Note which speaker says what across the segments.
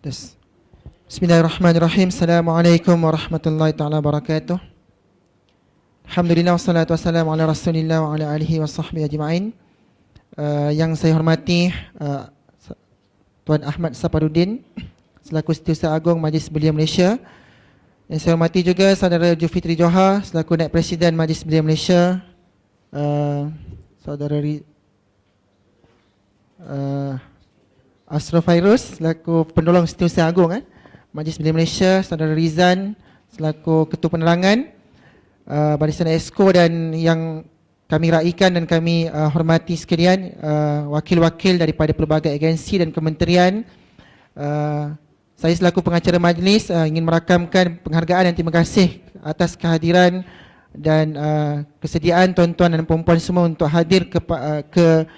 Speaker 1: Tes. Bismillahirrahmanirrahim. Assalamualaikum warahmatullahi taala wabarakatuh. Alhamdulillah wassalatu wassalamu ala Rasulillah wa ala alihi wasahbihi ajma'in. Yang saya hormati Tuan Ahmad Saparudin selaku Setiausaha Agung Majlis Belia Malaysia. Yang saya hormati juga Saudara Julfitri Johar selaku Naib Presiden Majlis Belia Malaysia. Saudara Ashraf Fairuz selaku Penolong Setiausaha Agung Majlis Belia Malaysia, Saudara Rizan selaku Ketua Penerangan, Barisan Exco, dan yang kami raikan dan kami hormati sekalian, wakil-wakil daripada pelbagai agensi dan kementerian. Saya selaku pengacara majlis ingin merakamkan penghargaan dan terima kasih atas kehadiran dan kesediaan tuan-tuan dan puan-puan semua untuk hadir ke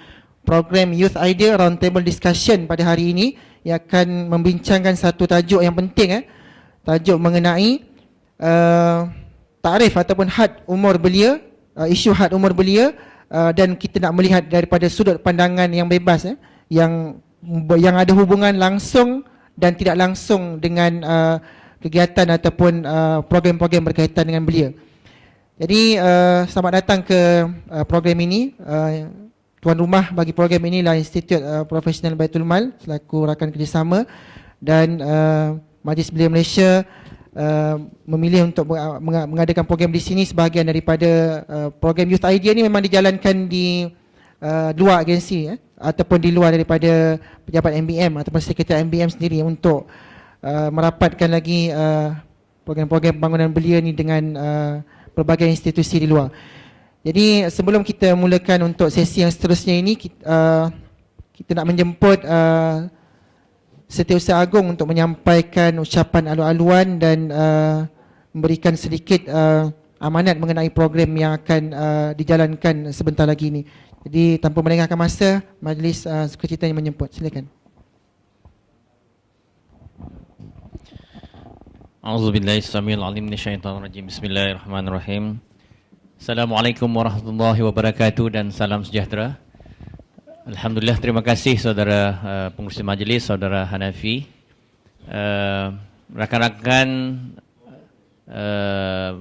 Speaker 1: program Youth Idea Roundtable Discussion pada hari ini yang akan membincangkan satu tajuk yang penting, tajuk mengenai tarif ataupun had umur belia, isu had umur belia, dan kita nak melihat daripada sudut pandangan yang bebas, yang ada hubungan langsung dan tidak langsung dengan kegiatan ataupun program-program berkaitan dengan belia. Jadi selamat datang ke program ini. Tuan rumah bagi program ini adalah Institut Profesional Baitul Mal selaku rakan kerjasama, dan Majlis Belia Malaysia memilih untuk mengadakan program di sini sebahagian daripada program Youth Idea ni memang dijalankan di luar agensi ataupun di luar daripada pejabat MBM ataupun Sekretariat MBM sendiri untuk merapatkan lagi program-program pembangunan belia ni dengan pelbagai institusi di luar. Jadi sebelum kita mulakan untuk sesi yang seterusnya ini, kita nak menjemput Setiausaha Agung untuk menyampaikan ucapan alu-aluan dan memberikan sedikit amanat mengenai program yang akan dijalankan sebentar lagi ini. Jadi tanpa melengahkan masa, majlis sukacitanya menjemput. Silakan.
Speaker 2: A'udzubillahi samil alim minasyaitonir rajim. Bismillahirrahmanirrahim. Assalamualaikum warahmatullahi wabarakatuh dan salam sejahtera. Alhamdulillah, terima kasih saudara pengurusi majlis, saudara Hanafi, rakan-rakan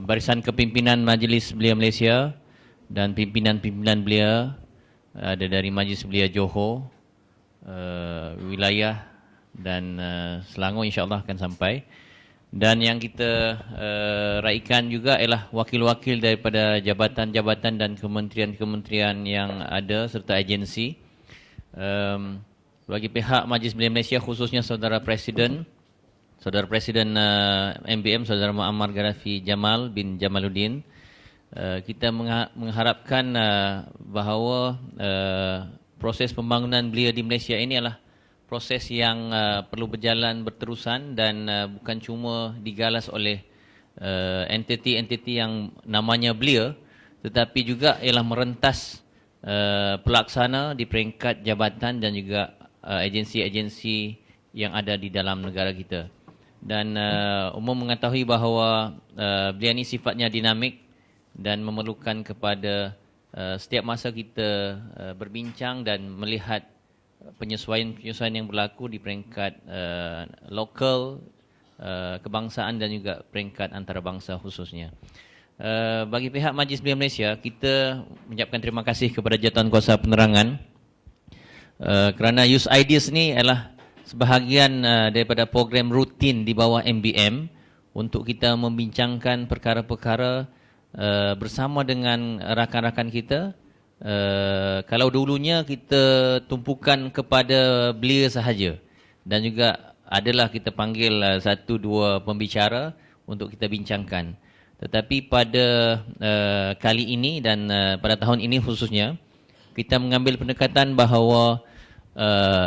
Speaker 2: barisan kepimpinan Majlis Belia Malaysia dan pimpinan-pimpinan belia, ada dari Majlis Belia Johor, wilayah dan Selangor insya-Allah akan sampai. Dan yang kita raikan juga ialah wakil-wakil daripada jabatan-jabatan dan kementerian-kementerian yang ada serta agensi. Bagi pihak Majlis Belia Malaysia khususnya Saudara Presiden MBM Saudara Muammar Gaddafi Jamal bin Jamaluddin, kita mengharapkan bahawa proses pembangunan belia di Malaysia ini adalah proses yang perlu berjalan berterusan dan bukan cuma digalas oleh entiti-entiti yang namanya belia, tetapi juga ialah merentas pelaksana di peringkat jabatan dan juga agensi-agensi yang ada di dalam negara kita. Dan umum mengetahui bahawa belia ini sifatnya dinamik dan memerlukan kepada setiap masa kita berbincang dan melihat penyesuaian yang berlaku di peringkat lokal, kebangsaan dan juga peringkat antarabangsa khususnya. Bagi pihak Majlis Belia Malaysia, kita mengucapkan terima kasih kepada Jawatankuasa Penerangan kerana Youth Ideas ni adalah sebahagian daripada program rutin di bawah MBM untuk kita membincangkan perkara-perkara bersama dengan rakan-rakan kita. Kalau dulunya kita tumpukan kepada belia sahaja dan juga adalah kita panggil satu dua pembicara untuk kita bincangkan, tetapi pada kali ini dan pada tahun ini khususnya kita mengambil pendekatan bahawa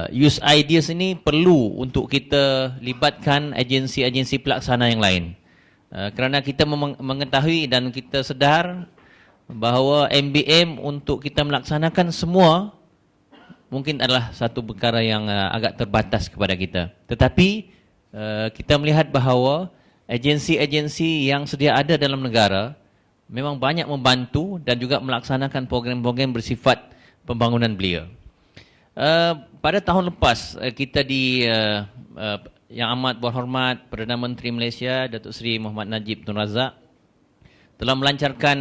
Speaker 2: Youth Ideas ini perlu untuk kita libatkan agensi-agensi pelaksana yang lain, kerana kita mengetahui dan kita sedar bahawa MBM untuk kita melaksanakan semua mungkin adalah satu perkara yang agak terbatas kepada kita. Tetapi kita melihat bahawa agensi-agensi yang sedia ada dalam negara memang banyak membantu dan juga melaksanakan program-program bersifat pembangunan belia. Pada tahun lepas kita Yang amat berhormat Perdana Menteri Malaysia Datuk Seri Muhammad Najib Tun Razak telah melancarkan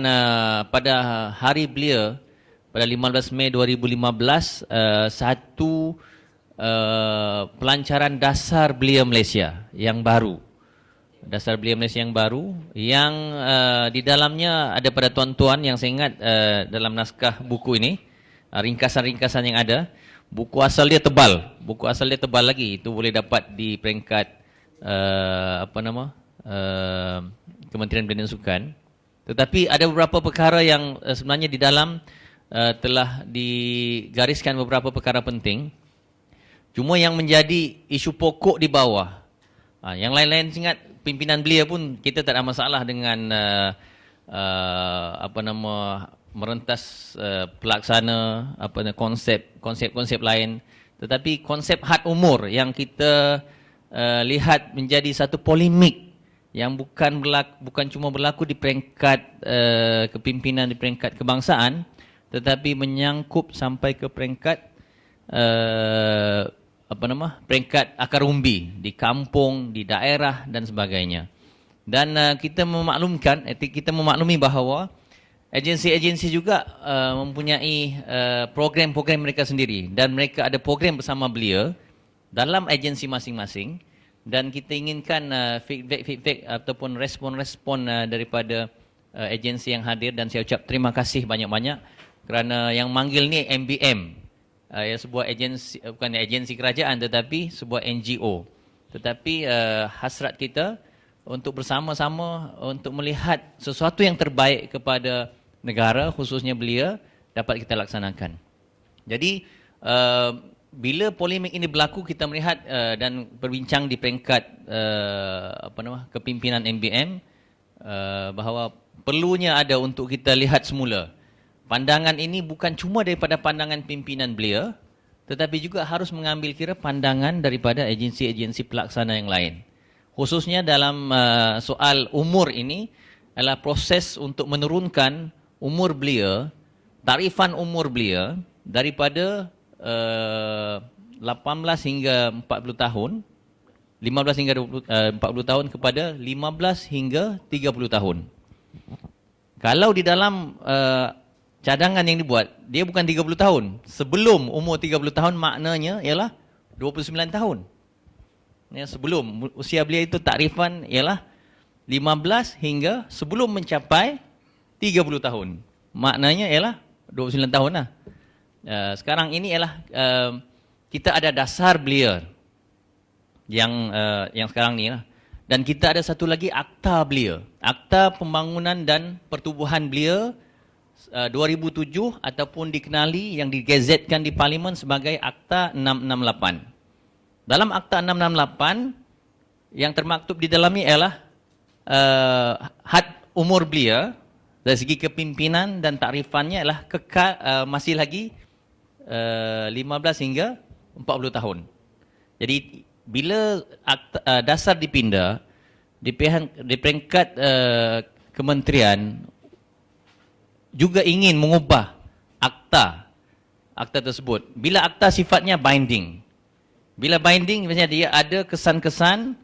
Speaker 2: pada hari belia pada 15 Mei 2015 satu pelancaran dasar belia Malaysia yang baru. Dasar belia Malaysia yang baru yang di dalamnya ada pada tuan-tuan yang saya ingat dalam naskah buku ini, ringkasan-ringkasan yang ada. Buku asal dia tebal. Buku asal dia tebal lagi. Itu boleh dapat di peringkat Kementerian Pendidikan dan Sukan. Tetapi ada beberapa perkara yang sebenarnya di dalam telah digariskan beberapa perkara penting. Cuma yang menjadi isu pokok di bawah. Yang lain-lain ingat pimpinan belia pun kita tak ada masalah dengan merentas pelaksana konsep-konsep lain. Tetapi konsep had umur yang kita lihat menjadi satu polemik yang bukan cuma berlaku di peringkat kepimpinan, di peringkat kebangsaan, tetapi menyangkup sampai ke peringkat peringkat akar umbi di kampung, di daerah dan sebagainya. Dan kita memaklumi bahawa agensi-agensi juga mempunyai program-program mereka sendiri dan mereka ada program bersama belia dalam agensi masing-masing. Dan kita inginkan feedback ataupun respon-respon daripada agensi yang hadir, dan saya ucap terima kasih banyak-banyak kerana yang manggil ni MBM, sebuah agensi, bukan agensi kerajaan tetapi sebuah NGO. Tetapi hasrat kita untuk bersama-sama untuk melihat sesuatu yang terbaik kepada negara, khususnya belia, dapat kita laksanakan. Jadi bila polemik ini berlaku, kita melihat dan berbincang di peringkat kepimpinan MBM bahawa perlunya ada untuk kita lihat semula. Pandangan ini bukan cuma daripada pandangan pimpinan belia, tetapi juga harus mengambil kira pandangan daripada agensi-agensi pelaksana yang lain. Khususnya dalam soal umur ini adalah proses untuk menurunkan umur belia, tarifan umur belia daripada 18 hingga 40 tahun, 15 hingga 40 tahun kepada 15 hingga 30 tahun. Kalau di dalam cadangan yang dibuat, dia bukan 30 tahun. Sebelum umur 30 tahun maknanya ialah 29 tahun. Ya, sebelum usia belia itu takrifan ialah 15 hingga sebelum mencapai 30 tahun. Maknanya ialah 29 tahun lah. Sekarang ini ialah kita ada dasar belia yang sekarang ni lah. Dan kita ada satu lagi akta belia, Akta Pembangunan dan Pertubuhan Belia 2007 ataupun dikenali yang digazetkan di Parlimen sebagai Akta 668. Dalam Akta 668 yang termaktub di dalamnya ialah had umur belia dari segi kepimpinan dan takrifannya ialah kekal masih lagi 15 hingga 40 tahun. Jadi bila dasar dipindah di peringkat kementerian juga ingin mengubah akta tersebut. Bila akta sifatnya binding. Bila binding biasanya dia ada kesan-kesan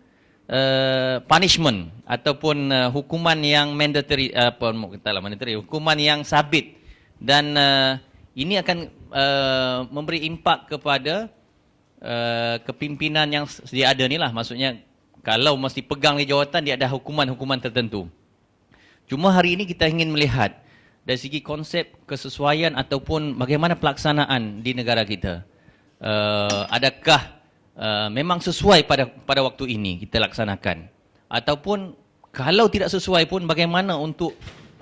Speaker 2: punishment ataupun hukuman yang mandatory, hukuman yang sabit, dan ini akan memberi impak kepada kepimpinan yang sedia ada ni lah. Maksudnya kalau mesti pegang di jawatan, dia ada hukuman-hukuman tertentu. Cuma hari ini kita ingin melihat dari segi konsep kesesuaian ataupun bagaimana pelaksanaan di negara kita. Adakah memang sesuai pada waktu ini kita laksanakan, ataupun kalau tidak sesuai pun bagaimana untuk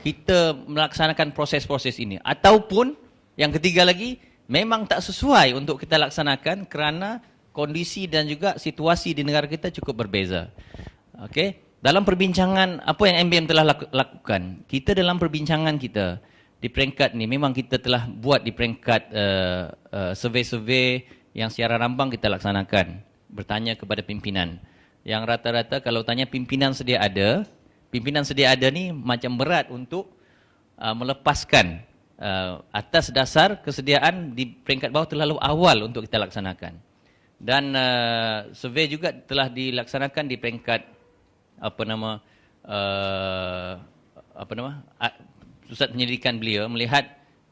Speaker 2: kita melaksanakan proses-proses ini, ataupun yang ketiga lagi memang tak sesuai untuk kita laksanakan kerana kondisi dan juga situasi di negara kita cukup berbeza. Okey, dalam perbincangan apa yang MBM telah lakukan, kita dalam perbincangan kita di peringkat ni memang kita telah buat di peringkat survey-survey yang secara rambang kita laksanakan, bertanya kepada pimpinan. Yang rata-rata kalau tanya pimpinan sedia ada ni macam berat untuk melepaskan atas dasar kesediaan di peringkat bawah terlalu awal untuk kita laksanakan. Dan survey juga telah dilaksanakan di peringkat pusat penyelidikan beliau, melihat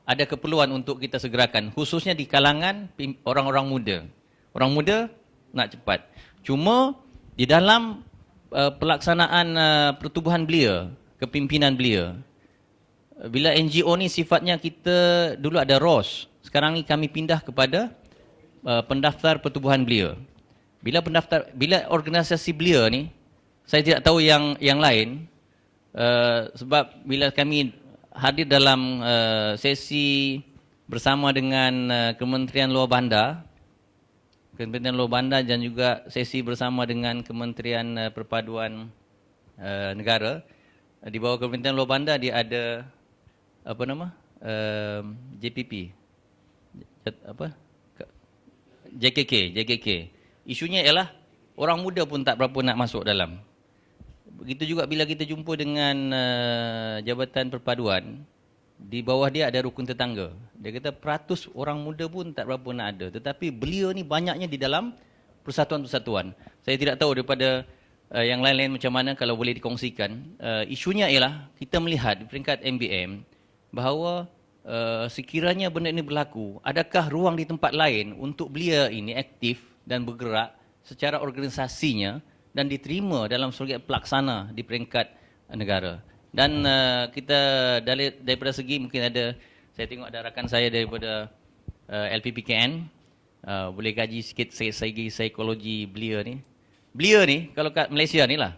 Speaker 2: ada keperluan untuk kita segerakan, khususnya di kalangan orang-orang muda. Orang muda nak cepat. Cuma di dalam pelaksanaan pertubuhan beliau, kepimpinan beliau, bila NGO ni sifatnya kita dulu ada ROS, sekarang ni kami pindah kepada pendaftar pertubuhan beliau. Bila organisasi beliau ni, saya tidak tahu yang lain, sebab bila kami hadir dalam sesi bersama dengan Kementerian Luar Bandar dan juga sesi bersama dengan Kementerian Perpaduan Negara, di bawah Kementerian Luar Bandar dia ada JPP, JKK. Isunya ialah orang muda pun tak berapa nak masuk dalam. Begitu juga bila kita jumpa dengan Jabatan Perpaduan, di bawah dia ada rukun tetangga. Dia kata peratus orang muda pun tak berapa nak ada. Tetapi beliau ni banyaknya di dalam persatuan-persatuan. Saya tidak tahu daripada yang lain-lain macam mana kalau boleh dikongsikan. Isunya ialah kita melihat di peringkat MBM bahawa sekiranya benda ini berlaku, adakah ruang di tempat lain untuk beliau ini aktif dan bergerak secara organisasinya dan diterima dalam sebagai pelaksana di peringkat negara. Dan kita daripada segi mungkin ada, saya tengok ada rakan saya daripada LPPKN, boleh kaji sikit segi psikologi beliau ni. Beliau ni kalau kat Malaysia ni lah,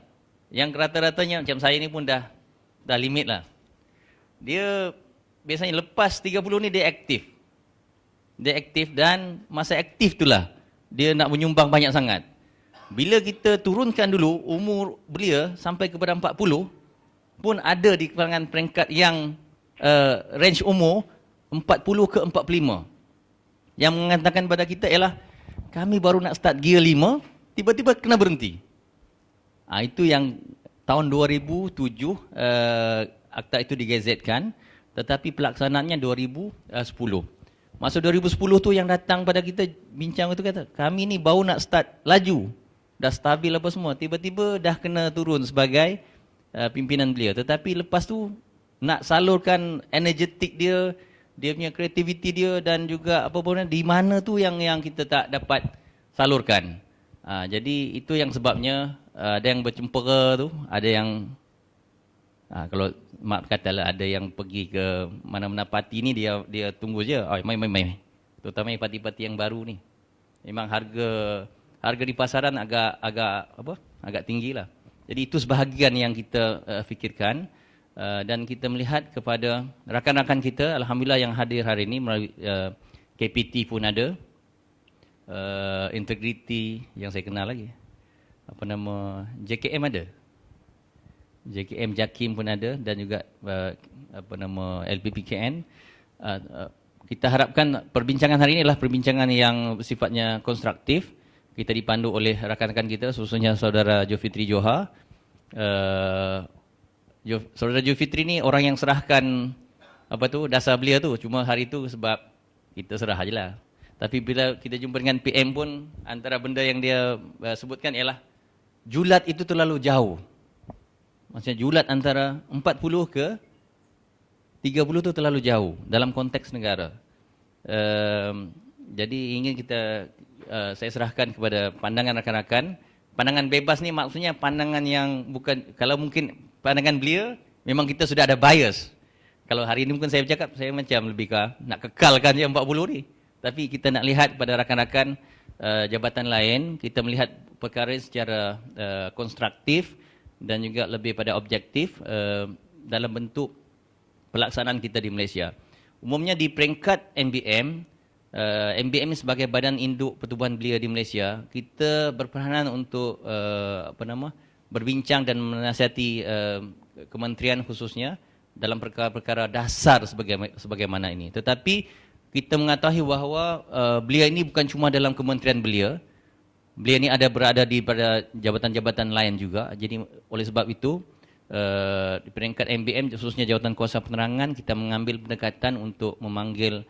Speaker 2: yang rata-ratanya macam saya ni pun dah limit lah. Dia biasanya lepas 30 ni dia aktif. Dia aktif dan masa aktif itulah dia nak menyumbang banyak sangat. Bila kita turunkan dulu umur belia sampai kepada 40, pun ada di kalangan peringkat yang range umur 40 ke 45. Yang mengatakan pada kita ialah kami baru nak start gear 5, tiba-tiba kena berhenti. Itu yang tahun 2007 akta itu digazetkan, tetapi pelaksanaannya 2010. Masa 2010 tu yang datang pada kita bincang itu kata, kami ni baru nak start laju, dah stabil apa semua, tiba-tiba dah kena turun sebagai pimpinan beliau. Tetapi lepas tu nak salurkan energetik dia, dia punya kreativiti dia dan juga apa pun di mana tu yang kita tak dapat salurkan. Jadi itu yang sebabnya ada yang bercempera tu, ada yang kalau mak katalah ada yang pergi ke mana-mana parti ni dia tunggu je, main. Terutama parti-parti yang baru ni. Memang harga di pasaran agak tinggi lah. Jadi itu sebahagian yang kita fikirkan dan kita melihat kepada rakan-rakan kita, alhamdulillah yang hadir hari ini melalui KPT pun ada, Integrity yang saya kenal lagi, JKM ada, JKM Jakim pun ada dan juga LPPKN. Kita harapkan perbincangan hari ini adalah perbincangan yang sifatnya konstruktif. Kita dipandu oleh rakan-rakan kita, khususnya saudara Julfitri Johar. Saudara Julfitri ni orang yang serahkan dasar belia tu. Cuma hari tu sebab kita serah ajalah. Tapi bila kita jumpa dengan PM pun, antara benda yang dia sebutkan ialah julat itu terlalu jauh. Maksudnya julat antara 40 ke 30 tu terlalu jauh dalam konteks negara. Jadi ingin saya serahkan kepada pandangan rakan-rakan. Pandangan bebas ni maksudnya pandangan yang bukan, kalau mungkin pandangan beliau memang kita sudah ada bias. Kalau hari ini mungkin saya bercakap, saya macam lebih ke nak kekalkan je 40 ni. Tapi kita nak lihat pada rakan-rakan jabatan lain, kita melihat perkara secara konstruktif dan juga lebih pada objektif dalam bentuk pelaksanaan kita di Malaysia. Umumnya di peringkat MBM, MBM sebagai badan induk pertubuhan belia di Malaysia, kita berperanan untuk berbincang dan menasihati kementerian khususnya dalam perkara-perkara dasar sebagaimana ini. Tetapi kita mengetahui bahawa belia ini bukan cuma dalam kementerian belia. Belia ini berada di pada jabatan-jabatan lain juga. Jadi oleh sebab itu di peringkat MBM khususnya jawatan kuasa penerangan, kita mengambil pendekatan untuk memanggil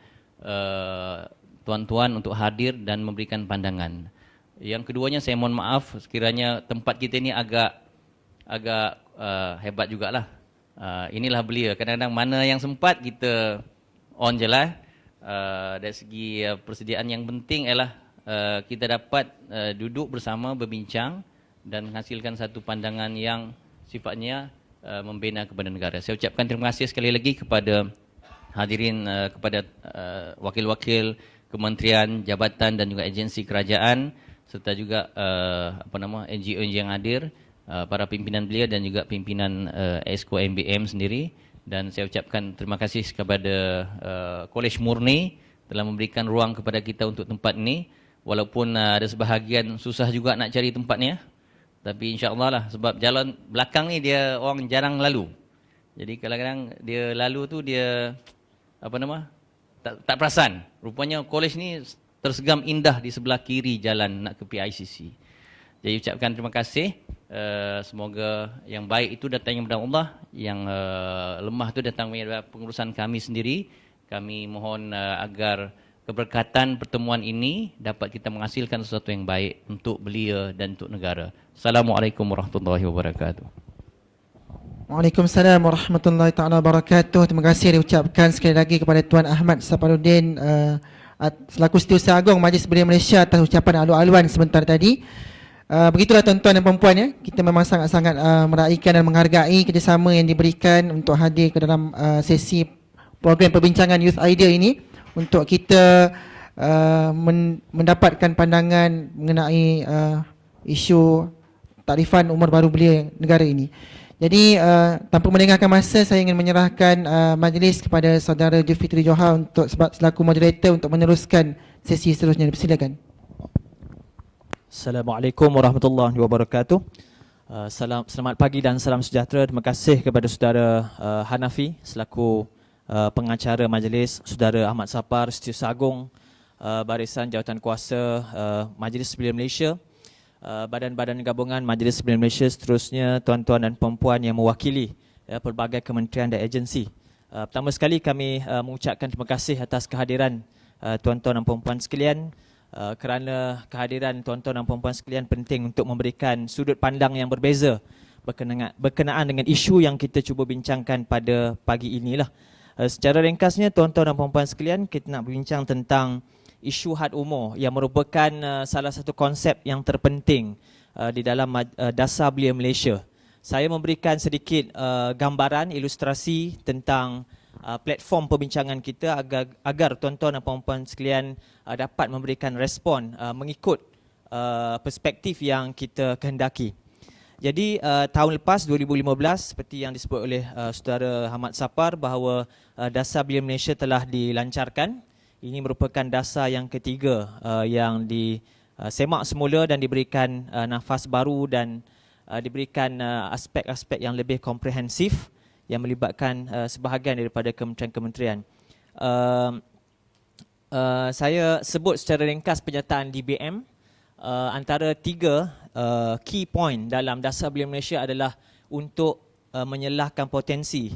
Speaker 2: tuan-tuan untuk hadir dan memberikan pandangan. Yang keduanya saya mohon maaf sekiranya tempat kita ini agak hebat jugalah. Inilah belia. Kadang-kadang mana yang sempat kita on je lah. Dari segi persediaan yang penting ialah kita dapat duduk bersama berbincang dan menghasilkan satu pandangan yang sifatnya membina kepada negara. Saya ucapkan terima kasih sekali lagi kepada hadirin, kepada wakil-wakil kementerian, jabatan dan juga agensi kerajaan serta juga NGO yang hadir, para pimpinan belia dan juga pimpinan Exco MBM sendiri. Dan saya ucapkan terima kasih kepada Kolej Murni telah memberikan ruang kepada kita untuk tempat ini. Walaupun ada sebahagian susah juga nak cari tempatnya, tapi insya-Allah lah, sebab jalan belakang ni dia orang jarang lalu. Jadi kadang-kadang dia lalu tu dia tak perasan. Rupanya kolej ni tersegam indah di sebelah kiri jalan nak ke PICC. Jadi ucapkan terima kasih. Semoga yang baik itu datang daripada Allah, yang lemah itu datang daripada pengurusan kami sendiri. Kami mohon agar keberkatan pertemuan ini dapat kita menghasilkan sesuatu yang baik untuk belia dan untuk negara. Assalamualaikum warahmatullahi wabarakatuh.
Speaker 1: Waalaikumsalam warahmatullahi taala wabarakatuh. Terima kasih diucapkan sekali lagi kepada Tuan Ahmad Saparuddin selaku Setiausaha Agong Majlis Belia Malaysia atas ucapan alu-aluan sebentar tadi. Begitulah tuan-tuan dan puan ya, kita memang sangat-sangat meraihkan dan menghargai kerjasama yang diberikan untuk hadir ke dalam sesi program perbincangan Youth Idea ini untuk kita mendapatkan pandangan mengenai isu takrifan umur baru belia negara ini. Jadi tanpa melengahkan masa, saya ingin menyerahkan majlis kepada saudara Julfitri Johar untuk selaku moderator untuk meneruskan sesi seterusnya. Silakan.
Speaker 3: Assalamualaikum warahmatullahi wabarakatuh. Selamat pagi dan salam sejahtera. Terima kasih kepada saudara Hanafi selaku pengacara majlis, saudara Ahmad Sapar, Setiausaha Agong Barisan Jawatan Kuasa Majlis Belia Malaysia, badan-badan gabungan Majlis Belia Malaysia, seterusnya tuan-tuan dan puan-puan yang mewakili pelbagai kementerian dan agensi. Pertama sekali kami mengucapkan terima kasih atas kehadiran tuan-tuan dan puan-puan sekalian, kerana kehadiran tuan-tuan dan puan-puan sekalian penting untuk memberikan sudut pandang yang berbeza berkenaan dengan isu yang kita cuba bincangkan pada pagi inilah. Secara ringkasnya tuan-tuan dan puan-puan sekalian, kita nak berbincang tentang isu had umur yang merupakan salah satu konsep yang terpenting di dalam Dasar Belia Malaysia. Saya memberikan sedikit gambaran, ilustrasi tentang platform perbincangan kita agar tuan-tuan dan puan-puan sekalian dapat memberikan respon mengikut perspektif yang kita kehendaki. Jadi tahun lepas 2015, seperti yang disebut oleh saudara Ahmad Sapar, bahawa Dasar Belia Malaysia telah dilancarkan. Ini merupakan dasar yang ketiga yang disemak semula dan diberikan nafas baru dan diberikan aspek-aspek yang lebih komprehensif yang melibatkan sebahagian daripada kementerian-kementerian. Saya sebut secara ringkas penyertaan DBM. Antara tiga key point dalam Dasar Belia Malaysia adalah untuk menyelahkan potensi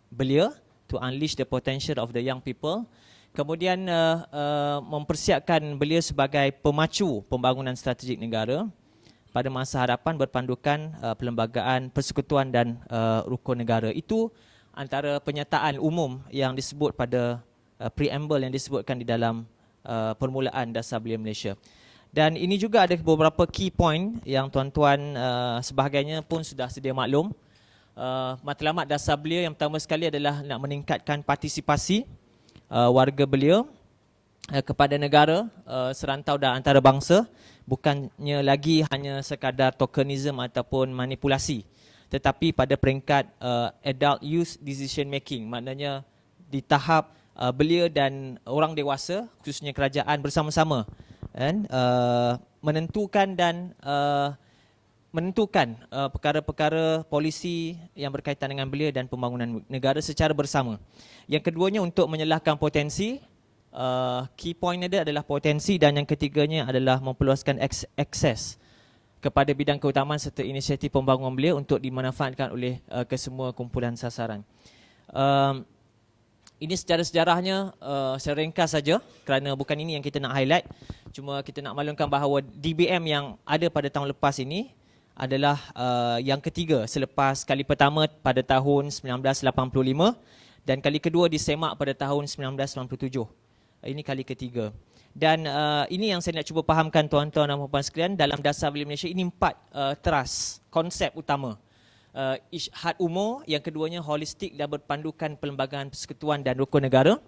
Speaker 3: belia, to unleash the potential of the young people. Kemudian mempersiapkan belia sebagai pemacu pembangunan strategik negara pada masa hadapan berpandukan perlembagaan, persekutuan dan rukun negara. Itu antara penyataan umum yang disebut pada preamble yang disebutkan di dalam permulaan Dasar Belia Malaysia. Dan ini juga ada beberapa key point yang tuan-tuan sebahagiannya pun sudah sedia maklum. Matlamat Dasar Belia yang pertama sekali adalah nak meningkatkan partisipasi warga belia kepada negara serantau dan antarabangsa, bukannya lagi hanya sekadar tokenism ataupun manipulasi, tetapi pada peringkat adult youth decision making, maknanya di tahap belia dan orang dewasa khususnya kerajaan bersama-sama menentukan perkara-perkara polisi yang berkaitan dengan belia dan pembangunan negara secara bersama. Yang keduanya untuk menyelahkan potensi, key point dia adalah potensi, dan yang ketiganya adalah memperluaskan akses kepada bidang keutamaan serta inisiatif pembangunan belia untuk dimanfaatkan oleh kesemua kumpulan sasaran. Ini secara sejarahnya secara ringkas saja kerana bukan ini yang kita nak highlight. Cuma kita nak maklumkan bahawa DBM yang ada pada tahun lepas ini adalah yang ketiga selepas kali pertama pada tahun 1985 dan kali kedua disemak pada tahun 1997. Ini kali ketiga. Dan ini yang saya nak cuba fahamkan tuan-tuan dan puan-puan sekalian, dalam Dasar Belia Malaysia ini 4 teras, konsep utama. Isyhad umum, yang keduanya holistik dan berpandukan perlembagaan persekutuan dan rukun negara.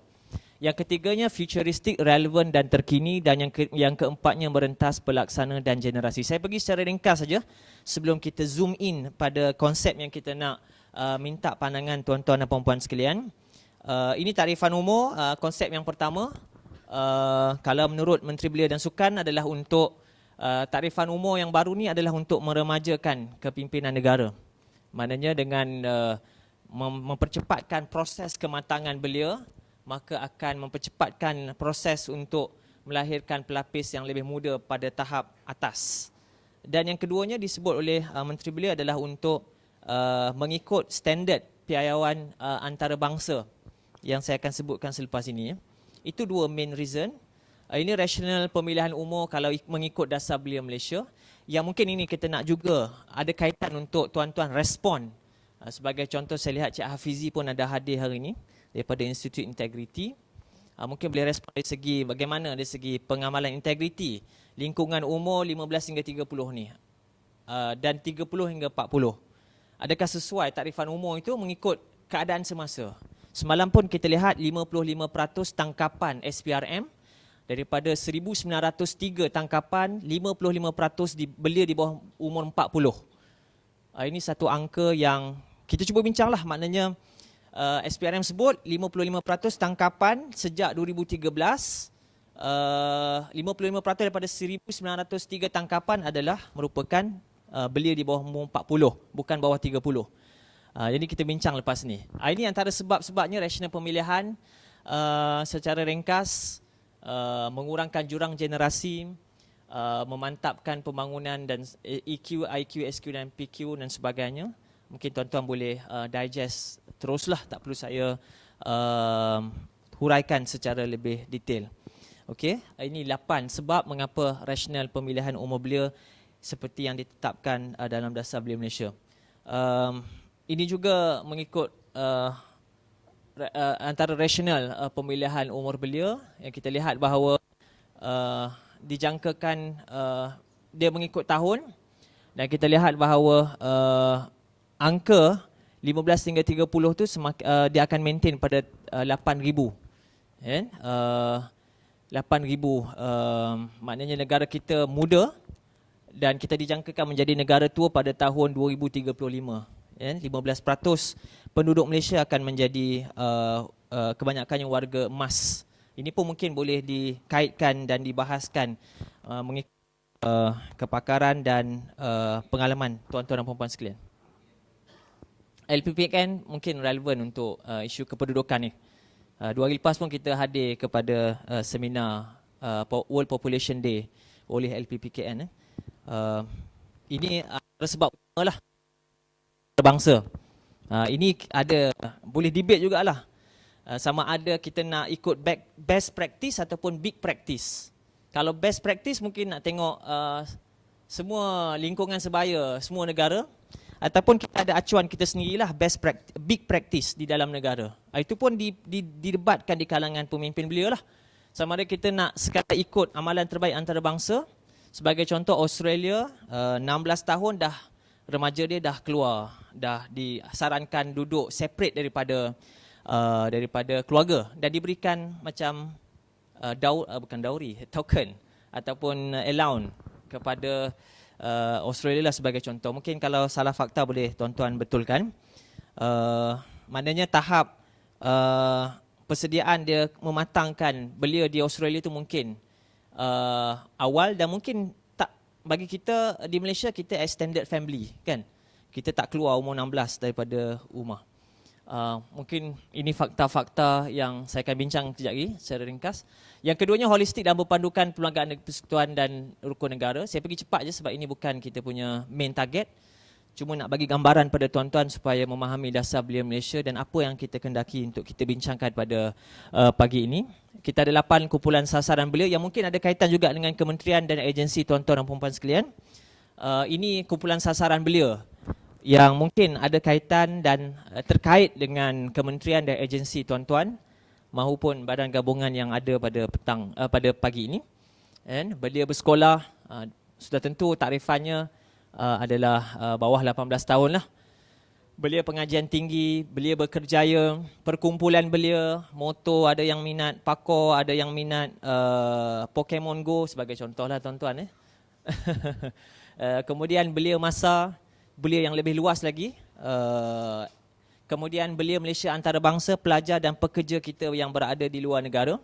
Speaker 3: Yang ketiganya futuristik, relevan dan terkini, dan yang keempatnya merentas pelaksana dan generasi. Saya pergi secara ringkas saja sebelum kita zoom in pada konsep yang kita nak minta pandangan tuan-tuan dan puan-puan sekalian. Ini tarifan umum, konsep yang pertama. Kalau menurut Menteri Belia dan Sukan adalah untuk tarifan umum yang baru ni adalah untuk meremajakan kepimpinan negara. Maknanya dengan mempercepatkan proses kematangan belia, maka akan mempercepatkan proses untuk melahirkan pelapis yang lebih muda pada tahap atas. Dan yang keduanya disebut oleh Menteri Belia adalah untuk mengikut standard piawaian antarabangsa yang saya akan sebutkan selepas ini. Itu dua main reason. Ini rasional pemilihan umum kalau mengikut Dasar Belia Malaysia. Yang mungkin ini kita nak juga ada kaitan untuk tuan-tuan respon. Sebagai contoh saya lihat Cik Hafizi pun ada hadir hari ini daripada Institut Integriti. Mungkin boleh respon dari segi bagaimana dari segi pengamalan integriti lingkungan umur 15 hingga 30 ni dan 30 hingga 40. Adakah sesuai tarifan umur itu mengikut keadaan semasa? Semalam pun kita lihat 55% tangkapan SPRM. Daripada 1903 tangkapan, 55% belia di bawah umur 40. Ini satu angka yang kita cuba bincanglah. Maknanya SPRM sebut 55% tangkapan sejak 2013. 55% daripada 1903 tangkapan adalah merupakan belia di bawah umur 40, bukan bawah 30. Jadi kita bincang lepas ni. Ini antara sebab-sebabnya rasional pemilihan secara ringkas. Mengurangkan jurang generasi, memantapkan pembangunan dan EQ, IQ, SQ dan PQ dan sebagainya. Mungkin tuan-tuan boleh digest teruslah, tak perlu saya huraikan secara lebih detail. Okey, ini 8 sebab mengapa rasional pemilihan umur belia seperti yang ditetapkan dalam Dasar Belia Malaysia. Ini juga mengikut antara rasional pemilihan umur belia yang kita lihat bahawa dijangkakan dia mengikut tahun, dan kita lihat bahawa angka 15 hingga 30 tu dia akan maintain pada 8,000 kan? 8,000 maknanya negara kita muda dan kita dijangkakan menjadi negara tua pada tahun 2035. 15% penduduk Malaysia akan menjadi kebanyakannya warga emas. Ini pun mungkin boleh dikaitkan dan dibahaskan mengikut kepakaran dan pengalaman tuan-tuan dan puan-puan sekalian. LPPKN mungkin relevan untuk isu kependudukan ni. 2 hari lepas pun kita hadir kepada seminar World Population Day oleh LPPKN. Ini sebab utama lah bangsa. Ini ada boleh debate jugalah. Sama ada kita nak ikut best practice ataupun big practice. Kalau best practice mungkin nak tengok semua lingkungan sebaya, semua negara, ataupun kita ada acuan kita sendirilah big practice di dalam negara. Itu pun didebatkan di kalangan pemimpin belia lah. Sama ada kita nak sekadar ikut amalan terbaik antarabangsa. Sebagai contoh Australia 16 tahun dah remaja dia dah keluar, dah disarankan duduk separate daripada keluarga dan diberikan macam bukan dauri, token ataupun allowance kepada Australia lah sebagai contoh. Mungkin kalau salah fakta boleh tuan-tuan betulkan. Maknanya tahap persediaan dia mematangkan belia di Australia tu mungkin awal, dan mungkin bagi kita di Malaysia kita extended family kan. Kita tak keluar umur 16 daripada rumah. Mungkin ini fakta-fakta yang saya akan bincang kejap lagi secara ringkas. Yang keduanya holistik dan berpandukan perlembagaan persekutuan dan rukun negara. Saya pergi cepat je sebab ini bukan kita punya main target. cuma nak bagi gambaran pada tuan-tuan supaya memahami dasar belia Malaysia dan apa yang kita kendaki untuk kita bincangkan pada pagi ini. Kita ada 8 kumpulan sasaran belia yang mungkin ada kaitan juga dengan kementerian dan agensi tuan-tuan dan puan-puan sekalian. Ini kumpulan sasaran belia yang mungkin ada kaitan dan terkait dengan kementerian dan agensi tuan-tuan maupun badan gabungan yang ada pada pagi ini. And belia bersekolah, sudah tentu takrifannya adalah bawah 18 tahun lah. Belia pengajian tinggi, belia berkerjaya, perkumpulan belia, motor, ada yang minat parkour, ada yang minat Pokemon Go sebagai contoh lah tuan-tuan. Kemudian belia masa, belia yang lebih luas lagi. Kemudian belia Malaysia antarabangsa, pelajar dan pekerja kita yang berada di luar negara.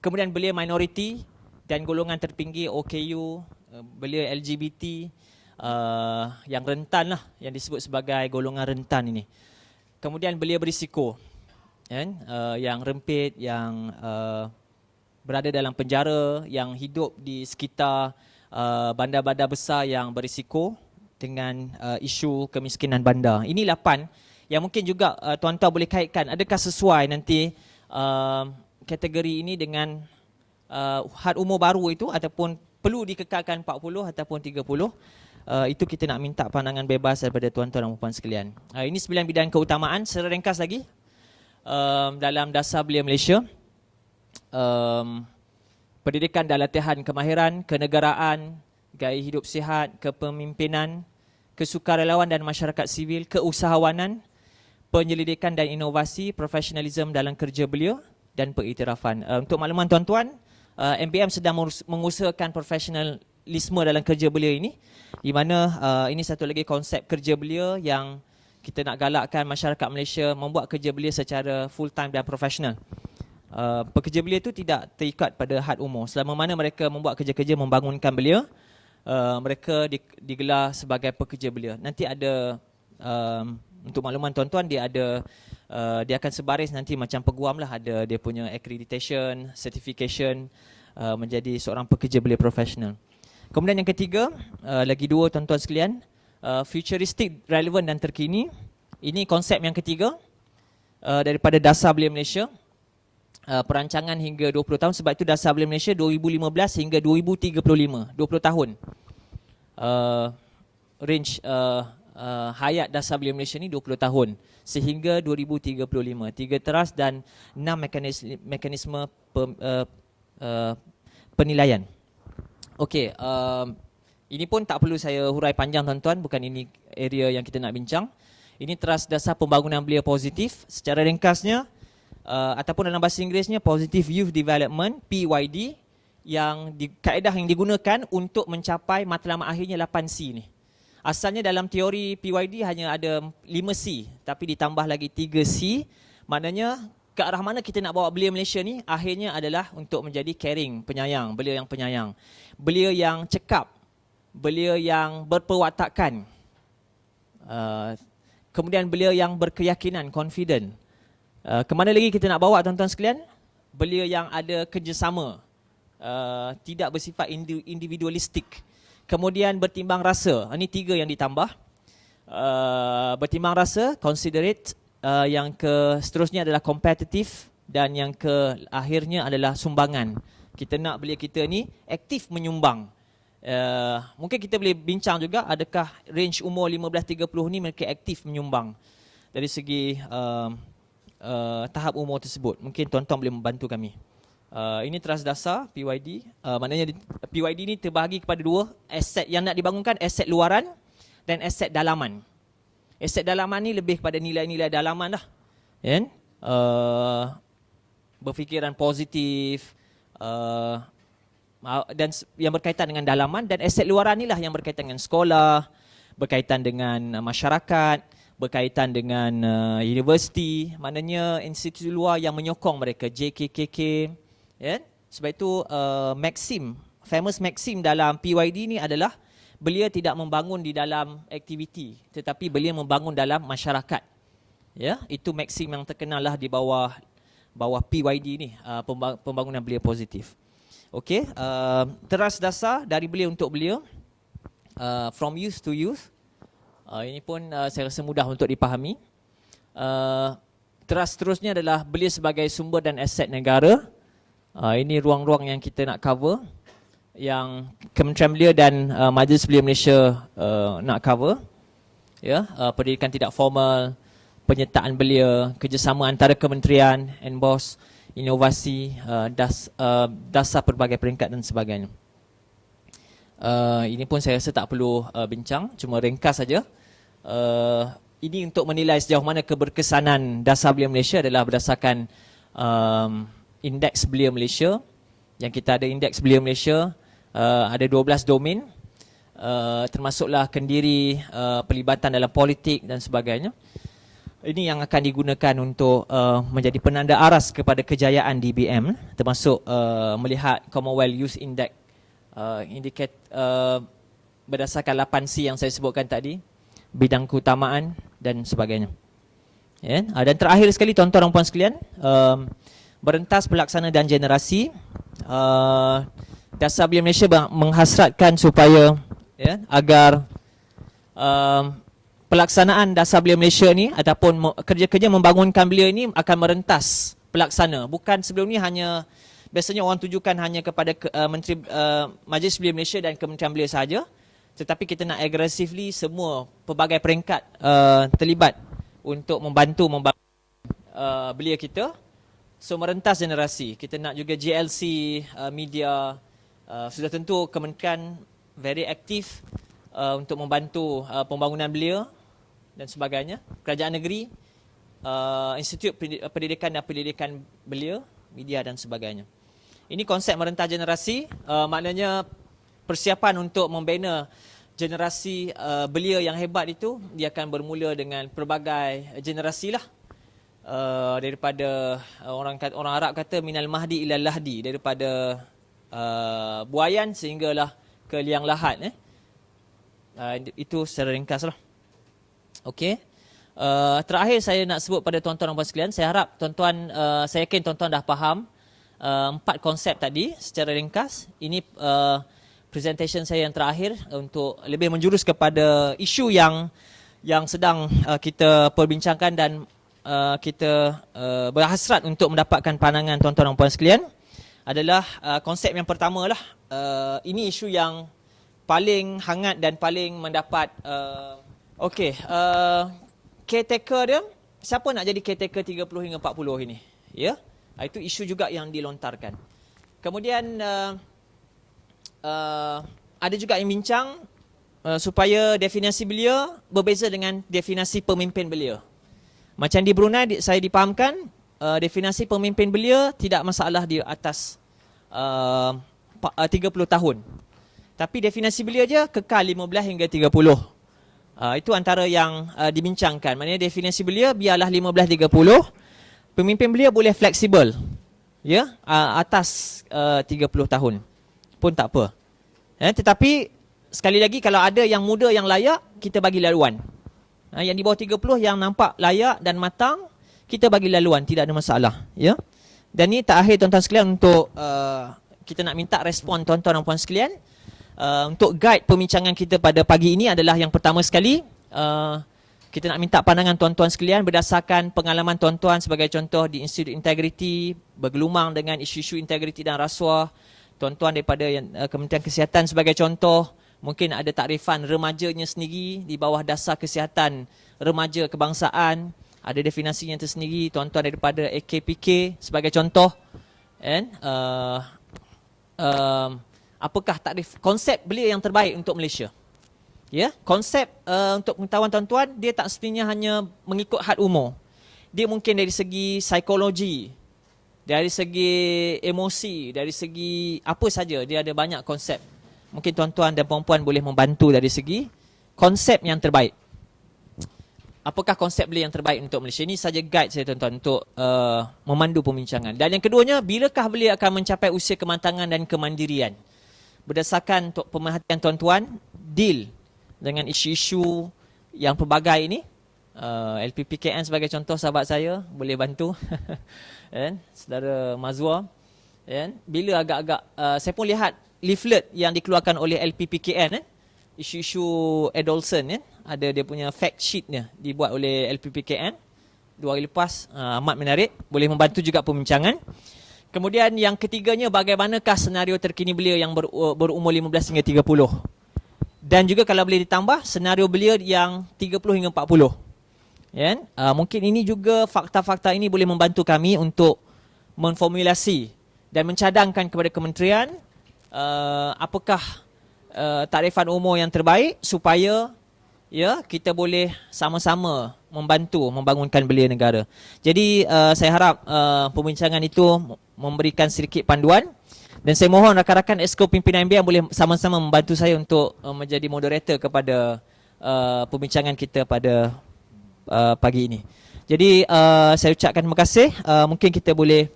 Speaker 3: Kemudian belia minoriti dan golongan tertinggi OKU, belia LGBT yang rentan lah, yang disebut sebagai golongan rentan ini. Kemudian belia berisiko, yang rempit, yang berada dalam penjara, yang hidup di sekitar bandar-bandar besar yang berisiko dengan isu kemiskinan bandar. Ini 8 yang mungkin juga tuan-tuan boleh kaitkan. Adakah sesuai nanti kategori ini dengan had umur baru itu ataupun perlu dikekalkan 40 ataupun 30? Itu kita nak minta pandangan bebas daripada tuan-tuan dan puan sekalian. Ini 9 bidang keutamaan. Secara ringkas lagi, dalam dasar belia Malaysia, pendidikan dan latihan kemahiran, kenegaraan, gaya hidup sihat, kepemimpinan, kesukarelawan dan masyarakat sivil, keusahawanan, penyelidikan dan inovasi, profesionalisme dalam kerja belia dan pengiktirafan. Untuk makluman tuan-tuan, MBM sedang mengusahakan profesionalisme dalam kerja belia ini, di mana ini satu lagi konsep kerja belia yang kita nak galakkan masyarakat Malaysia membuat kerja belia secara full time dan profesional. Pekerja belia itu tidak terikat pada had umur. Selama mana mereka membuat kerja-kerja membangunkan belia, mereka digelar sebagai pekerja belia. Nanti ada, untuk makluman tuan-tuan, dia akan sebaris nanti macam peguam lah, ada dia punya accreditation, certification menjadi seorang pekerja belia profesional. Kemudian yang ketiga, lagi 2 tuan-tuan sekalian, futuristic, relevan dan terkini. Ini konsep yang ketiga daripada dasar belia Malaysia. Perancangan hingga 20 tahun, sebab itu dasar belia Malaysia 2015 hingga 2035, 20 tahun. Range hayat dasar belia Malaysia ni 20 tahun sehingga 2035. 3 teras dan 6 mekanisme penilaian. Okey, ini pun tak perlu saya hurai panjang tuan-tuan, bukan ini area yang kita nak bincang. Ini teras dasar pembangunan belia positif. Secara ringkasnya, ataupun dalam bahasa Inggerisnya Positive Youth Development, PYD, yang kaedah yang digunakan untuk mencapai matlamat akhirnya 8C ni. Asalnya dalam teori PYD hanya ada 5C, tapi ditambah lagi 3C. Maknanya ke arah mana kita nak bawa belia Malaysia ni akhirnya adalah untuk menjadi caring, penyayang, belia yang penyayang, belia yang cekap, belia yang berperwatakan, kemudian belia yang berkeyakinan, confident. Kemana lagi kita nak bawa tuan-tuan sekalian? Belia yang ada kerjasama, tidak bersifat individualistik. Kemudian bertimbang rasa, ini 3 yang ditambah. Bertimbang rasa, considerate, yang seterusnya adalah kompetitif, dan yang akhirnya adalah sumbangan. Kita nak belia kita ni aktif menyumbang. Mungkin kita boleh bincang juga, adakah range umur 15-30 ni mereka aktif menyumbang dari segi tahap umur tersebut. Mungkin tuan-tuan boleh membantu kami. Ini teras dasar PYD. Maknanya PYD ni terbahagi kepada 2 aset yang nak dibangunkan, aset luaran dan aset dalaman. Aset dalaman ni lebih kepada nilai-nilai dalaman lah, kan? Berfikiran positif, dan yang berkaitan dengan dalaman. Dan aset luaran ni lah yang berkaitan dengan sekolah, berkaitan dengan masyarakat, berkaitan dengan universiti. Maknanya institusi luar yang menyokong mereka, JKKK, ya? Sebab itu famous maxim dalam PYD ni adalah belia tidak membangun di dalam aktiviti, tetapi belia membangun dalam masyarakat. Ya, itu maxim yang terkenal lah di bawah PYD ni, pembangunan belia positif. Okey, teras dasar dari belia untuk belia. From Youth to Youth. Ini pun saya rasa mudah untuk dipahami. Terusnya adalah belia sebagai sumber dan aset negara. Ini ruang-ruang yang kita nak cover, yang Kementerian Belia dan Majlis Belia Malaysia nak cover. Ya, pendidikan tidak formal, penyertaan belia, kerjasama antara kementerian, NBOS, inovasi, dasar pelbagai peringkat dan sebagainya. Ini pun saya rasa tak perlu bincang, cuma ringkas saja. Ini untuk menilai sejauh mana keberkesanan dasar belia Malaysia adalah berdasarkan indeks belia Malaysia. Yang kita ada indeks belia Malaysia, ada 12 domain, termasuklah kendiri, pelibatan dalam politik dan sebagainya. Ini yang akan digunakan untuk menjadi penanda aras kepada kejayaan DBM, termasuk melihat Commonwealth Youth Index, berdasarkan 8C yang saya sebutkan tadi, bidang keutamaan dan sebagainya. Dan terakhir sekali, tuan-tuan dan puan sekalian, berentas pelaksana dan generasi. Dasar Belia Malaysia menghasratkan supaya agar pelaksanaan Dasar Belia Malaysia ni ataupun kerja-kerja membangunkan belia ini akan merentas pelaksana. Bukan sebelum ni hanya, biasanya orang tujukan hanya kepada Menteri Majlis Belia Malaysia dan Kementerian Belia sahaja, tetapi kita nak agresively semua pelbagai peringkat terlibat untuk membantu membangun belia kita. So merentas generasi. Kita nak juga GLC, media, sudah tentu kementerian very aktif untuk membantu pembangunan belia dan sebagainya. Kerajaan negeri, Institut Pendidikan dan Pendidikan Belia, media dan sebagainya. Ini konsep merentas generasi, maknanya persiapan untuk membina generasi belia yang hebat itu, dia akan bermula dengan pelbagai generasi lah. Daripada orang Arab kata minal mahdi ilal lahdi, daripada buayan sehinggalah ke liang lahat. Itu secara ringkas lah. Okey. Terakhir saya nak sebut pada tuan-tuan dan puan sekalian, saya harap tuan-tuan, saya yakin tuan-tuan dah faham 4 konsep tadi secara ringkas. Ini presentation saya yang terakhir untuk lebih menjurus kepada isu yang sedang kita perbincangkan dan kita berhasrat untuk mendapatkan pandangan tuan-tuan dan puan sekalian. Adalah konsep yang pertama lah. Ini isu yang paling hangat dan paling mendapat caretaker dia. Siapa nak jadi caretaker 30 hingga 40 ini? Ya, itu isu juga yang dilontarkan. Kemudian ada juga yang bincang supaya definisi belia berbeza dengan definisi pemimpin belia. Macam di Brunei saya dipahamkan definisi pemimpin belia tidak masalah di atas 30 tahun. Tapi definisi belia je kekal 15 hingga 30. Itu antara yang dibincangkan. Maknanya definisi belia biarlah 15-30. Pemimpin belia boleh fleksibel. Ya, atas 30 tahun pun tak apa. Tetapi sekali lagi, kalau ada yang muda yang layak, kita bagi laluan. Yang di bawah 30 yang nampak layak dan matang, kita bagi laluan, tidak ada masalah. Ya. Dan ni terakhir tuan-tuan sekalian, untuk kita nak minta respon tuan-tuan dan puan sekalian. Untuk guide perbincangan kita pada pagi ini adalah yang pertama sekali, kita nak minta pandangan tuan-tuan sekalian berdasarkan pengalaman tuan-tuan sebagai contoh di Institut Integriti, bergelumang dengan isu-isu integriti dan rasuah. Tuan-tuan daripada Kementerian Kesihatan sebagai contoh, mungkin ada takrifan remajanya sendiri di bawah dasar kesihatan remaja kebangsaan, ada definisinya tersendiri. Tuan-tuan daripada AKPK sebagai contoh, apakah takrif konsep belia yang terbaik untuk Malaysia? Ya, konsep untuk pengetahuan tuan-tuan, dia tak semestinya hanya mengikut had umur. Dia mungkin dari segi psikologi, dari segi emosi, dari segi apa saja, dia ada banyak konsep. Mungkin tuan-tuan dan puan-puan boleh membantu dari segi konsep yang terbaik. Apakah konsep belia yang terbaik untuk Malaysia? Ini saja guide saya tuan-tuan untuk memandu perbincangan. Dan yang keduanya, bilakah belia akan mencapai usia kematangan dan kemandirian? Berdasarkan pemerhatian tuan-tuan, deal dengan isu-isu yang pelbagai ini. LPPKN sebagai contoh, sahabat saya boleh bantu. Saudara Mazwa. Bila agak-agak, saya pun lihat leaflet yang dikeluarkan oleh LPPKN. isu-isu adolescent ya. Ada dia punya fact sheetnya dibuat oleh LPPKN 2 hari lepas. Amat menarik, boleh membantu juga pembincangan. Kemudian yang ketiganya, bagaimanakah senario terkini belia yang berumur 15 hingga 30. Dan juga kalau boleh ditambah senario belia yang 30 hingga 40. Ya, mungkin ini juga fakta-fakta ini boleh membantu kami untuk memformulasi dan mencadangkan kepada kementerian apakah tarifan umur yang terbaik supaya ya kita boleh sama-sama membantu membangunkan belia negara. Jadi saya harap perbincangan itu memberikan sedikit panduan, dan saya mohon rakan-rakan Exco pimpinan MBM boleh sama-sama membantu saya untuk menjadi moderator kepada perbincangan kita pada pagi ini. Jadi saya ucapkan terima kasih. Mungkin kita boleh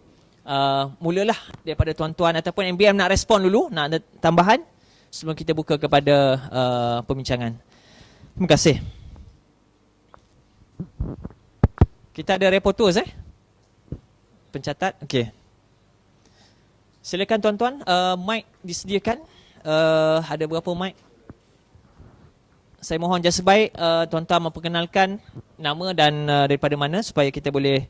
Speaker 3: mulalah daripada tuan-tuan ataupun MBM nak respon dulu, nak ada tambahan sebelum kita buka kepada perbincangan. Terima kasih. Kita ada reporters pencatat. Okey. Silakan tuan-tuan, mic disediakan. Ada berapa mic? Saya mohon jasa baik tuan-tuan memperkenalkan nama dan daripada mana supaya kita boleh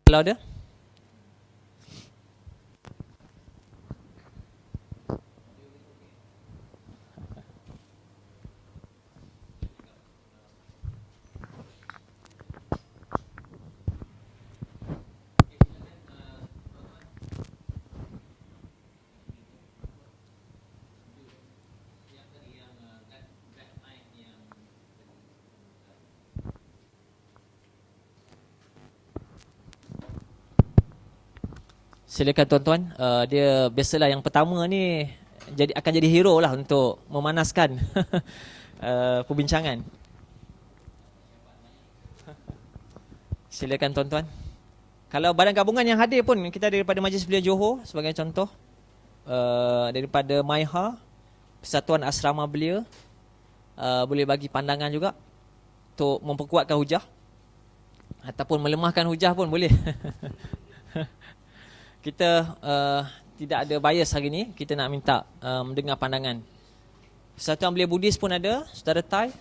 Speaker 3: kalau ada. Silakan tuan-tuan. Dia biasalah yang pertama ni akan jadi hero lah untuk memanaskan perbincangan. Silakan tuan-tuan. Kalau badan gabungan yang hadir pun, kita daripada Majlis Belia Johor sebagai contoh, daripada MAIHA, Persatuan Asrama Belia, boleh bagi pandangan juga untuk memperkuatkan hujah ataupun melemahkan hujah pun boleh. Kita tidak ada bias hari ni. Kita nak minta mendengar pandangan. Persatuan Belia Buddhis pun ada. Saudara Tai,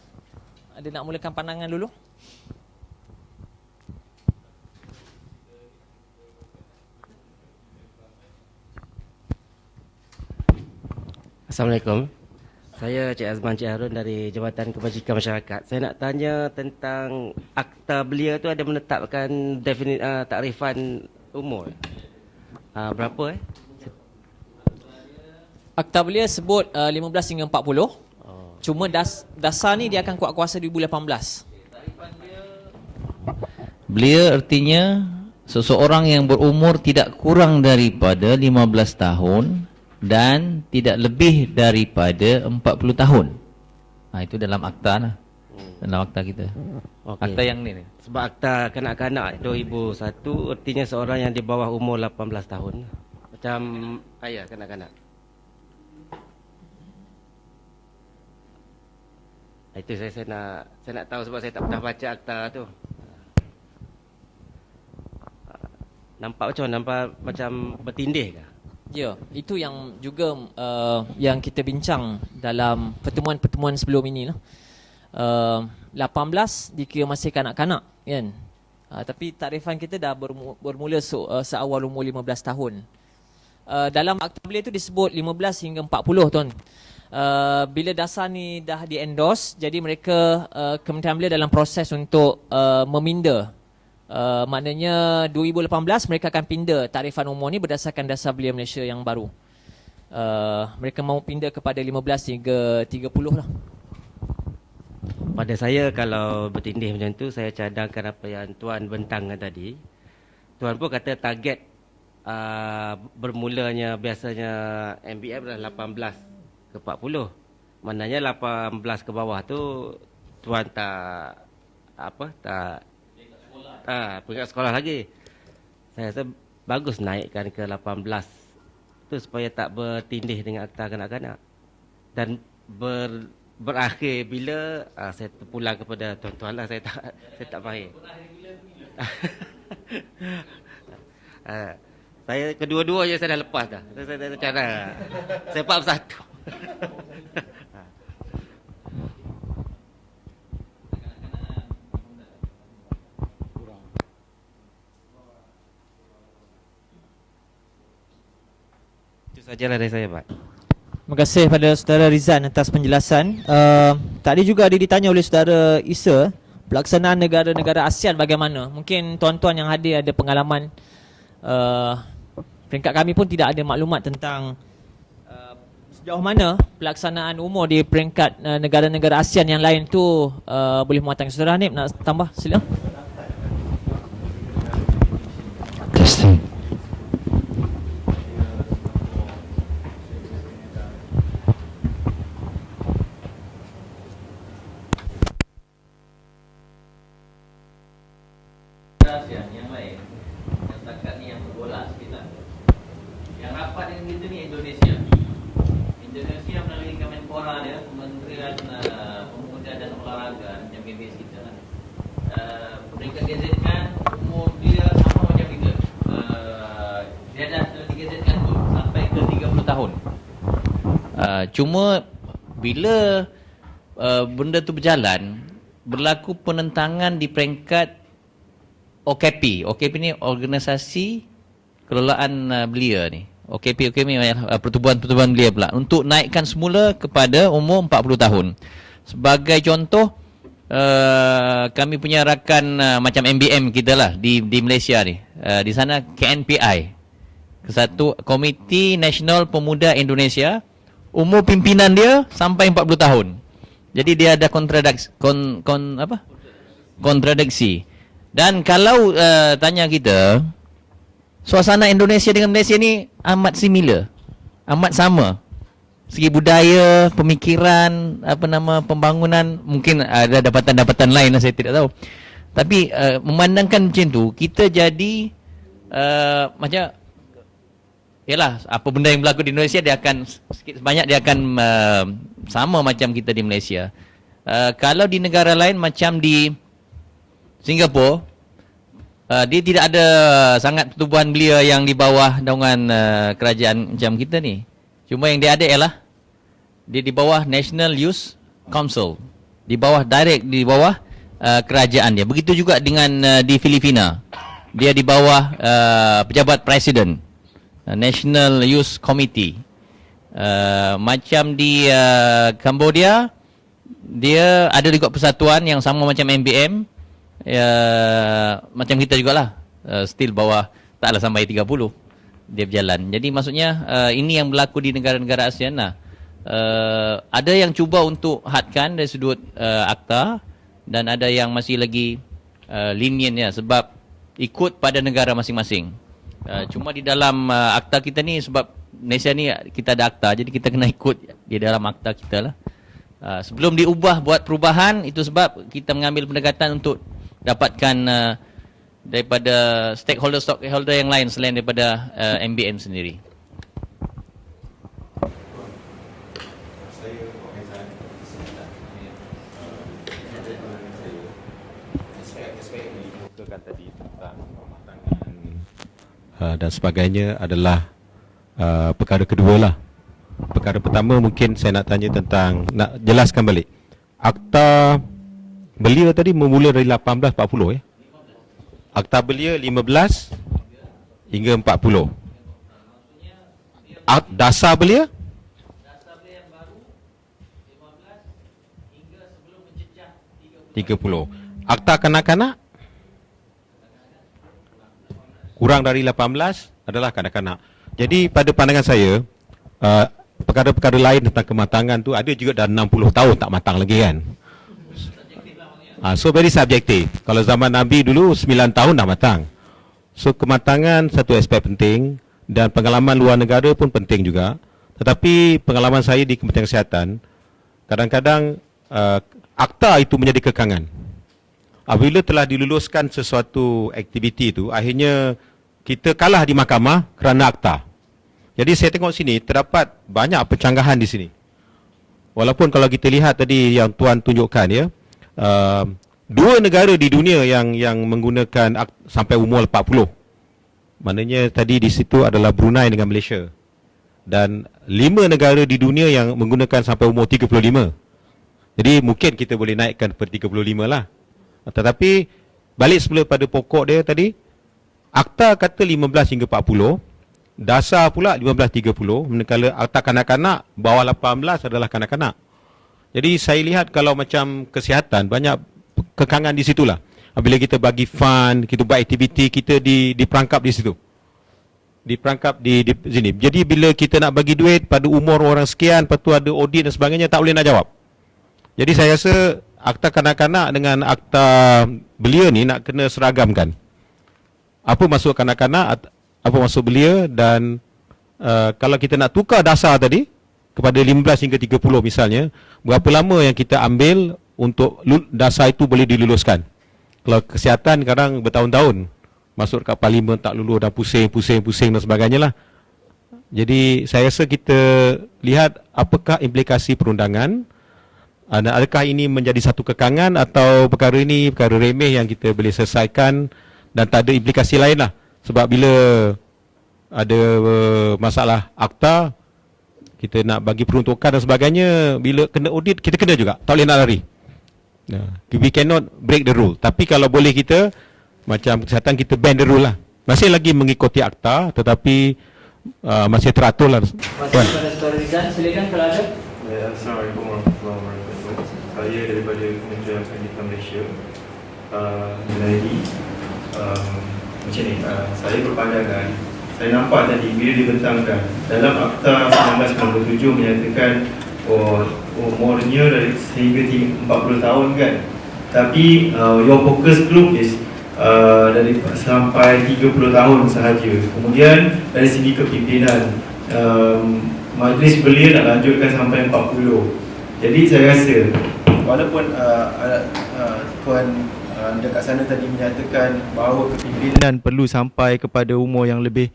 Speaker 3: ada nak mulakan pandangan dulu?
Speaker 4: Assalamualaikum. Saya Cik Azman Cik Harun dari Jabatan Kebajikan Masyarakat. Saya nak tanya tentang Akta Belia tu ada menetapkan takrifan umur. Berapa
Speaker 3: Akta Belia sebut 15 hingga 40. Cuma dasar ni dia akan kuat kuasa 2018.
Speaker 2: Belia artinya seseorang yang berumur tidak kurang daripada 15 tahun dan tidak lebih daripada 40 tahun. Itu dalam akta lah. Dalam akta kita.
Speaker 4: Okay.
Speaker 2: Akta yang ni.
Speaker 4: Sebab Akta Kanak-kanak 2001 artinya seorang yang di bawah umur 18 tahun. Macam ayah kanak-kanak. Itu saya nak tahu sebab saya tak pernah baca akta tu. Nampak macam bertindih ke?
Speaker 3: Ya, itu yang juga yang kita bincang dalam pertemuan-pertemuan sebelum ini lah. 18 dikira masih kanak-kanak kan. Tapi takrifan kita dah bermula seawal umur 15 tahun. Dalam Akta Belia itu disebut 15 hingga 40 tuan. Bila dasar ni dah di-endorse, jadi mereka Kementerian Belia dalam proses untuk meminda. Maknanya 2018 mereka akan pinda takrifan umur ni berdasarkan dasar Belia Malaysia yang baru. Mereka mahu pinda kepada 15 hingga 30 lah.
Speaker 4: Pada saya kalau bertindih macam tu, saya cadangkan apa yang Tuan bentangkan tadi. Tuan pun kata target bermulanya biasanya MBM adalah 18 ke 40. Maknanya 18 ke bawah tu Tuan tak peringkat sekolah lagi. Saya rasa bagus naikkan ke 18 tu supaya tak bertindih dengan akta kanak-kanak dan berakhir bila saya terpulang kepada tuan-tuan lah, saya tak faham. Saya kedua-duanya saya dah lepas dah. Saya cara saya faham satu. Itu sajalah dari saya, Pak.
Speaker 3: Terima kasih pada saudara Rizan atas penjelasan. Tadi juga ditanya oleh saudara Isa, pelaksanaan negara-negara ASEAN bagaimana? Mungkin tuan-tuan yang hadir ada pengalaman. Peringkat kami pun tidak ada maklumat tentang sejauh mana pelaksanaan umur di peringkat negara-negara ASEAN yang lain tu boleh muatkan. Saudara Hanif nak tambah? Sila.
Speaker 5: Testing.
Speaker 2: ASEAN yang lain, yang setakat ni yang berbola sekitar. Yang rapat dengan kita ni Indonesia. Indonesia melalui Kemenpora dia, Kementerian Pemuda dan Olahraga yang BBS kita lah. Mereka gazetkan umur dia sama macam kita. Dia dah digazetkan tu sampai ke 30 tahun. Cuma bila benda tu berjalan, berlaku penentangan di peringkat OKP. OKP ni organisasi kelolaan belia ni. OKP ni pertubuhan-pertubuhan belia pula. Untuk naikkan semula kepada umur 40 tahun. Sebagai contoh, kami punya rakan macam MBM kita lah di Malaysia ni. Di sana KNPI. Kesatu Komiti Nasional Pemuda Indonesia. Umur pimpinan dia sampai 40 tahun. Jadi dia ada kontradiksi. Dan kalau tanya kita, suasana Indonesia dengan Malaysia ni amat similar, amat sama. Segi budaya, pemikiran, pembangunan, mungkin ada dapatan-dapatan lain saya tidak tahu. Tapi memandangkan macam tu, kita jadi macam, yalah, apa benda yang berlaku di Indonesia dia akan sikit sebanyak dia akan sama macam kita di Malaysia. Kalau di negara lain macam di Singapura, dia tidak ada sangat pertubuhan belia yang di bawah naungan kerajaan macam kita ni. Cuma yang dia ada ialah dia di bawah National Youth Council, di bawah direct, di bawah kerajaan dia. Begitu juga dengan di Filipina, dia di bawah pejabat presiden, National Youth Committee. Macam di Cambodia, dia ada juga persatuan yang sama macam MBM. Macam kita jugalah, still bawah, taklah sampai 30 dia berjalan. Jadi maksudnya ini yang berlaku di negara-negara ASEAN lah. Ada yang cuba untuk hadkan dari sudut akta, dan ada yang masih lagi lenient ya, sebab ikut pada negara masing-masing. Cuma di dalam akta kita ni, sebab Malaysia ni kita ada akta, jadi kita kena ikut di dalam akta kita lah. Sebelum diubah buat perubahan, itu sebab kita mengambil pendekatan untuk dapatkan daripada stakeholder yang lain selain daripada MBM sendiri.
Speaker 6: Tadi tentang pematangan dan sebagainya adalah perkara kedua lah. Perkara pertama mungkin saya nak tanya tentang, nak jelaskan balik. Akta belia tadi bermula dari 1840 ya. Akta belia 15 hingga 40. Dasar belia? Dasar belia yang baru 15 hingga sebelum mencecah 30. Akta kanak-kanak kurang dari 18 adalah kanak-kanak. Jadi pada pandangan saya, perkara-perkara lain tentang kematangan tu ada juga dah 60 tahun tak matang lagi kan. So very subjektif. Kalau zaman Nabi dulu 9 tahun dah matang. So kematangan satu aspek penting, dan pengalaman luar negara pun penting juga. Tetapi pengalaman saya di Kementerian Kesihatan, kadang-kadang akta itu menjadi kekangan. Apabila telah diluluskan sesuatu aktiviti itu, akhirnya kita kalah di mahkamah kerana akta. Jadi saya tengok sini terdapat banyak pencanggahan di sini. Walaupun kalau kita lihat tadi yang Tuan tunjukkan ya, dua negara di dunia yang menggunakan sampai umur 40. Maknanya tadi di situ adalah Brunei dengan Malaysia. Dan 5 negara di dunia yang menggunakan sampai umur 35. Jadi mungkin kita boleh naikkan per 35 lah. Tetapi balik semula pada pokok dia tadi, akta kata 15 hingga 40, dasar pula 15-30, manakala akta kanak-kanak bawah 18 adalah kanak-kanak. Jadi saya lihat kalau macam kesihatan, banyak kekangan di situlah. Bila kita bagi fund, kita buat aktiviti, kita diperangkap di situ. Diperangkap di sini. Jadi bila kita nak bagi duit pada umur orang sekian, lepas tu ada audit dan sebagainya, tak boleh nak jawab. Jadi saya rasa akta kanak-kanak dengan akta belia ni nak kena seragamkan. Apa maksud kanak-kanak, apa maksud belia, dan kalau kita nak tukar dasar tadi kepada 15 hingga 30 misalnya, berapa lama yang kita ambil untuk dasar itu boleh diluluskan. Kalau kesihatan kadang bertahun-tahun, masuk kat parlimen tak lulus dan pusing dan sebagainya lah. Jadi saya rasa kita lihat apakah implikasi perundangan, adakah ini menjadi satu kekangan atau perkara ini perkara remeh yang kita boleh selesaikan dan tak ada implikasi lain lah. Sebab bila ada masalah akta, kita nak bagi peruntukan dan sebagainya, bila kena audit kita kena juga, tak boleh nak lari. We cannot break the rule. Tapi kalau boleh kita macam kesihatan, kita bend the rule lah. Masih lagi mengikuti akta, tetapi masih teratur lah.
Speaker 3: Masih pada Saudara Rizal, silakan kalau ada.
Speaker 7: Assalamualaikum warahmatullahi wabarakatuh. Saya daripada Kementerian Pendidikan Malaysia. Jadi macam ni, saya berpandangan, saya nampak tadi bila dibentangkan dalam Akta 1997 menyatakan umurnya dari sehingga 40 tahun kan. Tapi your focus group is dari sampai 30 tahun sahaja. Kemudian dari segi kepimpinan, majlis belia nak lanjutkan sampai 40. Jadi saya rasa walaupun Tuan dekat sana tadi menyatakan bahawa kepimpinan perlu sampai kepada umur yang lebih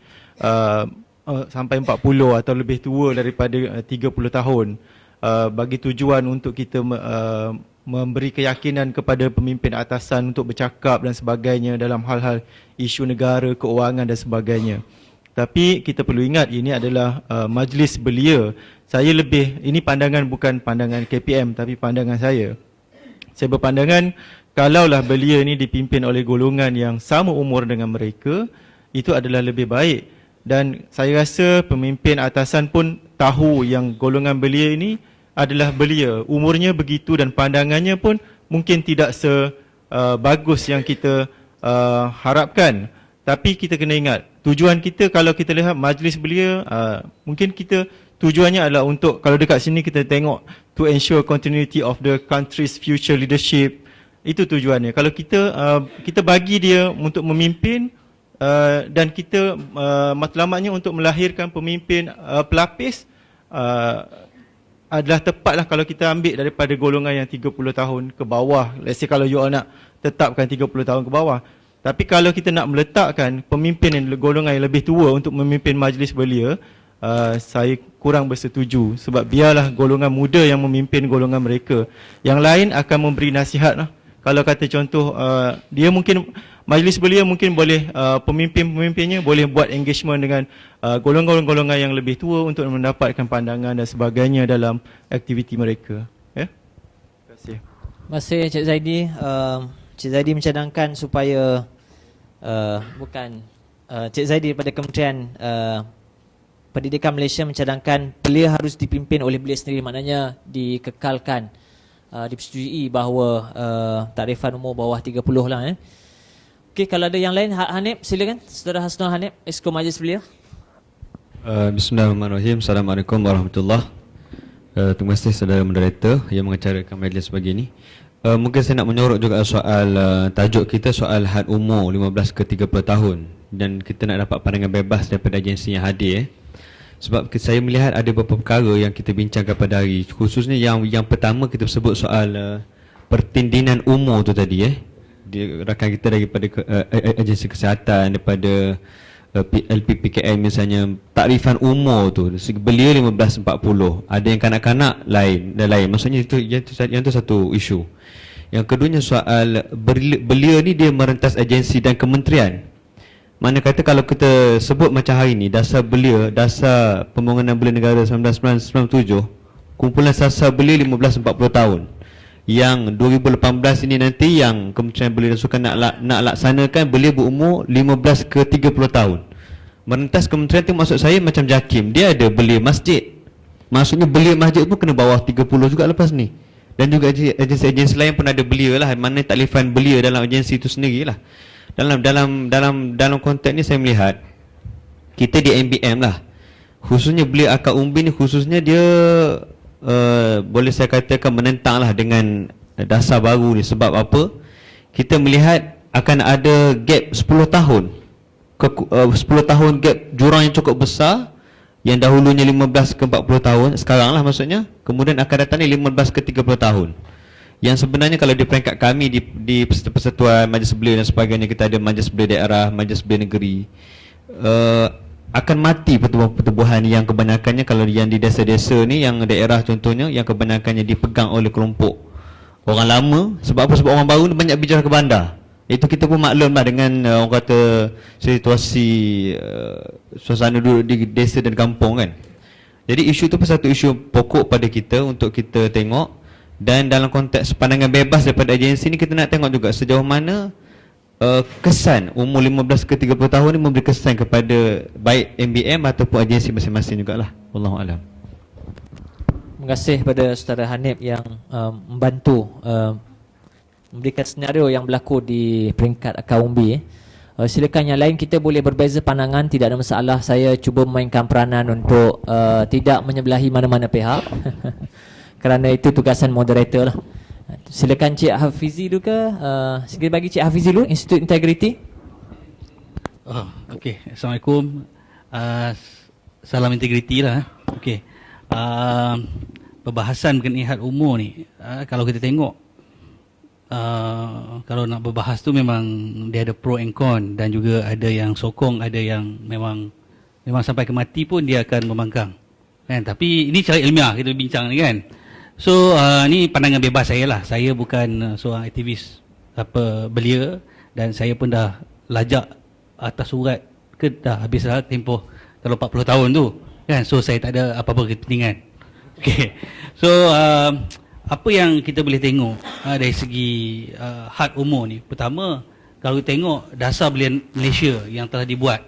Speaker 7: sampai 40 atau lebih tua daripada 30 tahun, bagi tujuan untuk kita memberi keyakinan kepada pemimpin atasan untuk bercakap dan sebagainya dalam hal-hal isu negara, keuangan dan sebagainya. Tapi kita perlu ingat ini adalah majlis belia. Saya lebih, ini pandangan bukan pandangan KPM tapi pandangan saya. Saya berpandangan kalaulah belia ini dipimpin oleh golongan yang sama umur dengan mereka, itu adalah lebih baik. Dan saya rasa pemimpin atasan pun tahu yang golongan belia ini adalah belia. Umurnya begitu dan pandangannya pun mungkin tidak sebagus yang kita harapkan. Tapi kita kena ingat, tujuan kita kalau kita lihat majlis belia, mungkin kita tujuannya adalah untuk, kalau dekat sini kita tengok, to ensure continuity of the country's future leadership. Itu tujuannya. Kalau kita bagi dia untuk memimpin, dan kita matlamatnya untuk melahirkan pemimpin pelapis, adalah tepatlah kalau kita ambil daripada golongan yang 30 tahun ke bawah. Let's say kalau you all nak tetapkan 30 tahun ke bawah. Tapi kalau kita nak meletakkan pemimpin yang golongan yang lebih tua untuk memimpin majlis belia, saya kurang bersetuju. Sebab biarlah golongan muda yang memimpin golongan mereka. Yang lain akan memberi nasihat lah. Kalau kata contoh, dia mungkin majlis belia mungkin boleh, pemimpin-pemimpinnya boleh buat engagement dengan golongan-golongan yang lebih tua untuk mendapatkan pandangan dan sebagainya dalam aktiviti mereka. Ya? Terima kasih.
Speaker 3: Terima kasih Cik Zaidi. Cik Zaidi mencadangkan supaya Cik Zaidi daripada Kementerian Pendidikan Malaysia mencadangkan belia harus dipimpin oleh belia sendiri, maknanya dikekalkan, dipersetujui bahawa takrifan umur bawah 30 lah. Okey, kalau ada yang lain, Hanif silakan. Saudara Hasnul Hanif, Exco Majlis Belia.
Speaker 5: Bismillahirrahmanirrahim. Assalamualaikum warahmatullahi. Terima kasih saudara moderator yang mengacarakan majlis pagi ini. Mungkin saya nak menyorot juga soal tajuk kita, soal had umur 15 ke 30 tahun, dan kita nak dapat pandangan bebas daripada agensi yang hadir. Sebab saya melihat ada beberapa perkara yang kita bincangkan pada hari, khususnya yang pertama kita sebut soal pertindinan umur tu tadi. Rakan kita daripada agensi kesihatan, daripada LPPKM misalnya, takrifan umur tu segi belia 15-40, ada yang kanak-kanak lain dan lain. Maksudnya yang tu satu isu. Yang keduanya soal belia ni dia merentas agensi dan kementerian. Mana kata kalau kita sebut macam hari ni, dasar belia, dasar pembangunan belia negara 1997, kumpulan sasar belia 15-40 tahun. Yang 2018 ini nanti yang Kementerian Belia dan Sukan nak laksanakan belia berumur 15 ke 30 tahun. Merentas kementerian tu maksud saya macam JAKIM, dia ada belia masjid. Maksudnya belia masjid pun kena bawah 30 juga lepas ni. Dan juga agensi-agensi lain pun ada belia lah, mana taklifan belia dalam agensi itu sendirilah. Dalam konteks ni saya melihat kita di MBM lah, khususnya belia akar umbi ni, khususnya dia boleh saya katakan menentang lah dengan dasar baru ni. Sebab apa? Kita melihat akan ada gap 10 tahun 10 tahun gap jurang yang cukup besar, yang dahulunya 15 ke 40 tahun, sekarang lah maksudnya, kemudian akan datang ni 15 ke 30 tahun. Yang sebenarnya kalau di peringkat kami di persatuan majlis belia dan sebagainya, kita ada majlis belia daerah, majlis belia negeri, akan mati pertubuhan yang kebanyakannya kalau yang di desa-desa ni, yang daerah contohnya, yang kebanyakannya dipegang oleh kelompok orang lama. Sebab apa? Sebab orang baru ni banyak bicara ke bandar. Itu kita pun maklum lah dengan orang kata situasi suasana duduk di desa dan kampung kan. Jadi isu tu pun satu isu pokok pada kita untuk kita tengok. Dan dalam konteks pandangan bebas daripada agensi ni, kita nak tengok juga sejauh mana kesan umur 15 ke 30 tahun ni memberi kesan kepada baik MBM ataupun agensi masing-masing jugalah. Wallahualam.
Speaker 3: Terima kasih kepada Saudara Hanif yang membantu memberikan senario yang berlaku di peringkat akar umbi. Silakan yang lain, kita boleh berbeza pandangan, tidak ada masalah. Saya cuba memainkan peranan untuk tidak menyebelahi mana-mana pihak. Kerana itu tugasan moderator lah. Silakan Cik Hafizi dulu ke? Segera bagi Cik Hafizi dulu, Institut Integriti.
Speaker 8: Okey. Assalamualaikum. Salam integriti lah. Okey. Perbahasan mengenai had umur ni, kalau kita tengok, kalau nak berbahas tu memang dia ada pro and con, dan juga ada yang sokong, ada yang memang sampai ke mati pun dia akan membangkang. Kan? Tapi ini cara ilmiah kita bincang ni kan. So ni pandangan bebas saya lah. Saya bukan seorang aktivis belia, dan saya pun dah lajak atas surat ke dah habis dah tempoh kalau 40 tahun tu kan. So saya tak ada apa-apa kepentingan. Okay. So apa yang kita boleh tengok dari segi had umur ni, pertama kalau kita tengok dasar belia Malaysia yang telah dibuat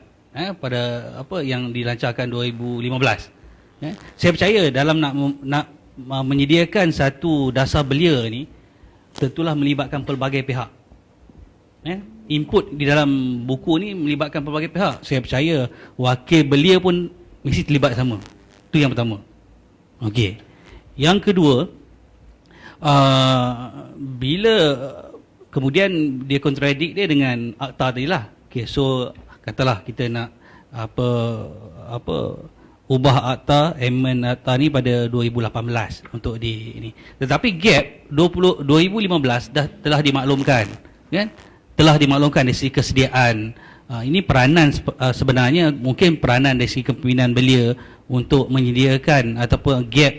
Speaker 8: pada apa yang dilancarkan 2015, saya percaya dalam nak menyediakan satu dasar belia ni tentulah melibatkan pelbagai pihak. Input di dalam buku ni melibatkan pelbagai pihak. Saya percaya wakil belia pun mesti terlibat sama. Itu yang pertama. Okey. Yang kedua, bila kemudian dia kontradik dia dengan akta tadi lah. Okey, so katalah kita nak ubah akta, amend akta ni pada 2018 untuk di ini. Tetapi gap 2015 telah dimaklumkan, kan? Telah dimaklumkan dari segi kesediaan. Ini peranan sebenarnya, mungkin peranan dari segi kepimpinan belia untuk menyediakan ataupun gap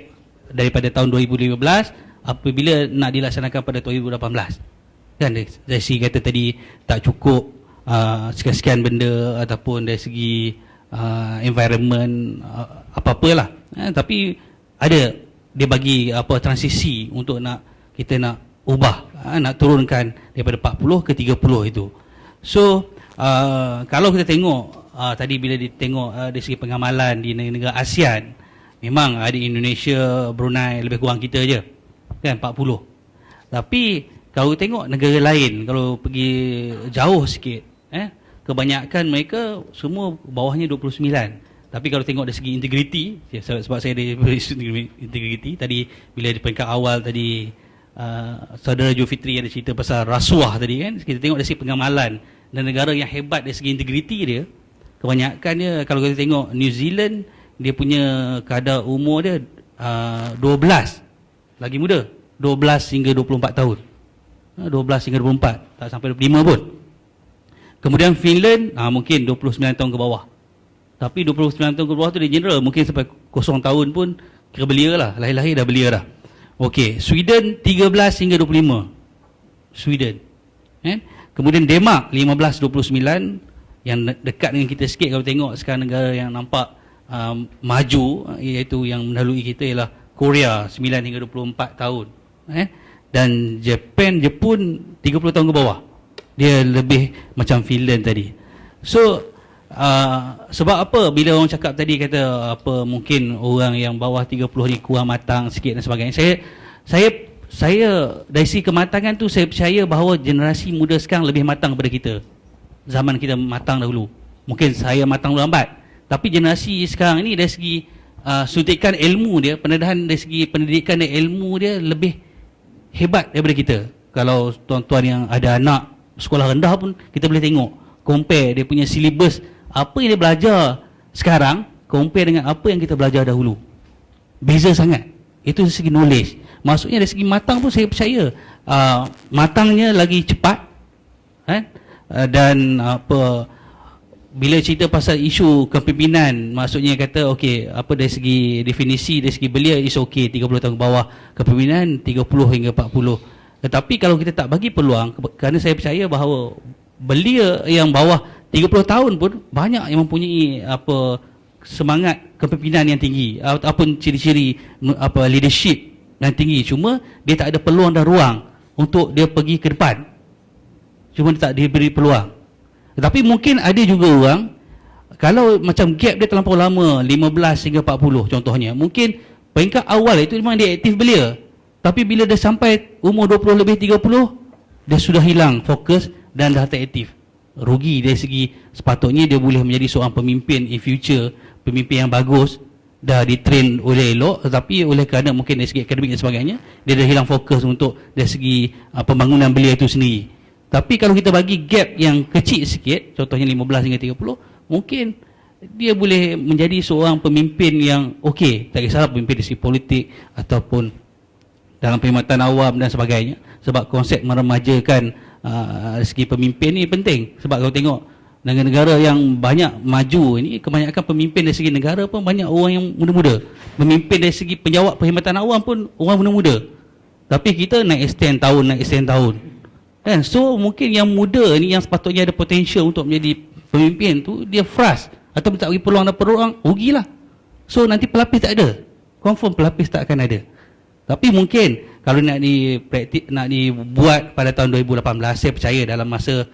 Speaker 8: daripada tahun 2015 apabila nak dilaksanakan pada 2018. Kan dari segi kata tadi tak cukup sekian-sekian benda ataupun dari segi environment apa-apalah, tapi ada dia bagi transisi untuk kita nak ubah, nak turunkan daripada 40 ke 30 itu. So kalau kita tengok tadi bila ditengok dari segi pengamalan di negara ASEAN, memang ada Indonesia, Brunei lebih kurang kita je kan 40. Tapi kalau tengok negara lain, kalau pergi jauh sikit, kebanyakan mereka semua bawahnya 29. Tapi kalau tengok dari segi integriti, sebab saya dari integriti tadi, bila di peringkat awal tadi saudara Julfitri ada cerita pasal rasuah tadi kan, kita tengok dari segi pengamalan dan negara yang hebat dari segi integriti dia, kebanyakan dia, kalau kita tengok New Zealand, dia punya kadar umur dia 12, lagi muda, 12 hingga 24 tahun, 12 hingga 24, tak sampai 25 pun. Kemudian Finland mungkin 29 tahun ke bawah. Tapi 29 tahun ke bawah tu dia general, mungkin sampai 0 tahun pun kira belia lah, lahir-lahir dah belia dah. Okey, Sweden 13 hingga 25. Sweden. Kemudian Denmark 15-29, yang dekat dengan kita sikit kalau tengok sekarang negara yang nampak maju iaitu yang mendahului kita ialah Korea 9 hingga 24 tahun. Dan Jepun 30 tahun ke bawah. Dia lebih macam Finland tadi. So sebab apa bila orang cakap tadi kata apa mungkin orang yang bawah 30 ni kurang matang sikit dan sebagainya. Saya dari segi kematangan tu saya percaya bahawa generasi muda sekarang lebih matang daripada kita. Zaman kita matang dahulu. Mungkin saya matang lambat. Tapi generasi sekarang ni dari segi suntikan ilmu dia, pendedahan dari segi pendidikan dan ilmu dia lebih hebat daripada kita. Kalau tuan-tuan yang ada anak sekolah rendah pun kita boleh tengok, compare dia punya silibus, apa yang dia belajar sekarang compare dengan apa yang kita belajar dahulu. Beza sangat. Itu dari segi knowledge. Maksudnya dari segi matang pun saya percaya matangnya lagi cepat, dan apa bila cerita pasal isu kepimpinan, maksudnya kata okey, apa dari segi definisi, dari segi belia is okey 30 tahun ke bawah, kepimpinan 30 hingga 40. Tetapi kalau kita tak bagi peluang, kerana saya percaya bahawa belia yang bawah 30 tahun pun banyak yang mempunyai apa semangat kepimpinan yang tinggi ataupun ciri-ciri apa leadership yang tinggi, cuma dia tak ada peluang dan ruang untuk dia pergi ke depan. Cuma dia tak diberi peluang. Tetapi mungkin ada juga orang, kalau macam gap dia terlampau lama, 15 hingga 40 contohnya, mungkin peringkat awal itu memang dia aktif belia. Tapi bila dia sampai umur 20 lebih 30, dia sudah hilang fokus dan dah tak aktif. Rugi dari segi sepatutnya dia boleh menjadi seorang pemimpin in future, pemimpin yang bagus, dah ditrain oleh elok, tetapi oleh kerana mungkin dari segi akademik dan sebagainya, dia dah hilang fokus untuk dari segi pembangunan belia itu sendiri. Tapi kalau kita bagi gap yang kecil sikit, contohnya 15 hingga 30, mungkin dia boleh menjadi seorang pemimpin yang okey, tak kisahlah pemimpin dari segi politik ataupun dalam perkhidmatan awam dan sebagainya. Sebab konsep meremajakan dari segi pemimpin ni penting. Sebab kalau tengok negara-negara yang banyak maju ini, kebanyakan pemimpin dari segi negara pun banyak orang yang muda-muda. Pemimpin dari segi penjawat perkhidmatan awam pun orang muda-muda. Tapi kita naik extend tahun. Kan? So mungkin yang muda ni yang sepatutnya ada potensial untuk menjadi pemimpin tu, dia frust atau tak bagi peluang dan peluang, rugilah. So nanti pelapis tak ada. Confirm pelapis tak akan ada. Tapi mungkin kalau nak dibuat pada tahun 2018, saya percaya dalam masa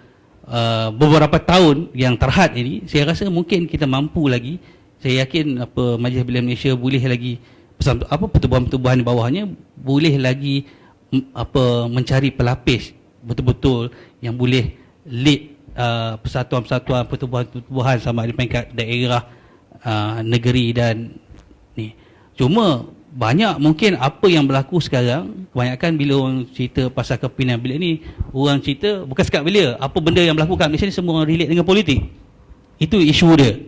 Speaker 8: beberapa tahun yang terhad ini, saya rasa mungkin kita mampu lagi. Saya yakin apa Majlis Belia Malaysia boleh lagi pertubuhan-pertubuhan di bawahnya boleh lagi apa mencari pelapis betul-betul yang boleh lead persatuan-persatuan pertubuhan-pertubuhan sama di peringkat daerah, negeri dan ni. Cuma banyak mungkin apa yang berlaku sekarang, kebanyakan bila orang cerita pasal kepimpinan belia ni, orang cerita bukan sekat belia, apa benda yang berlaku kat Malaysia ni semua relate dengan politik. Itu isu dia.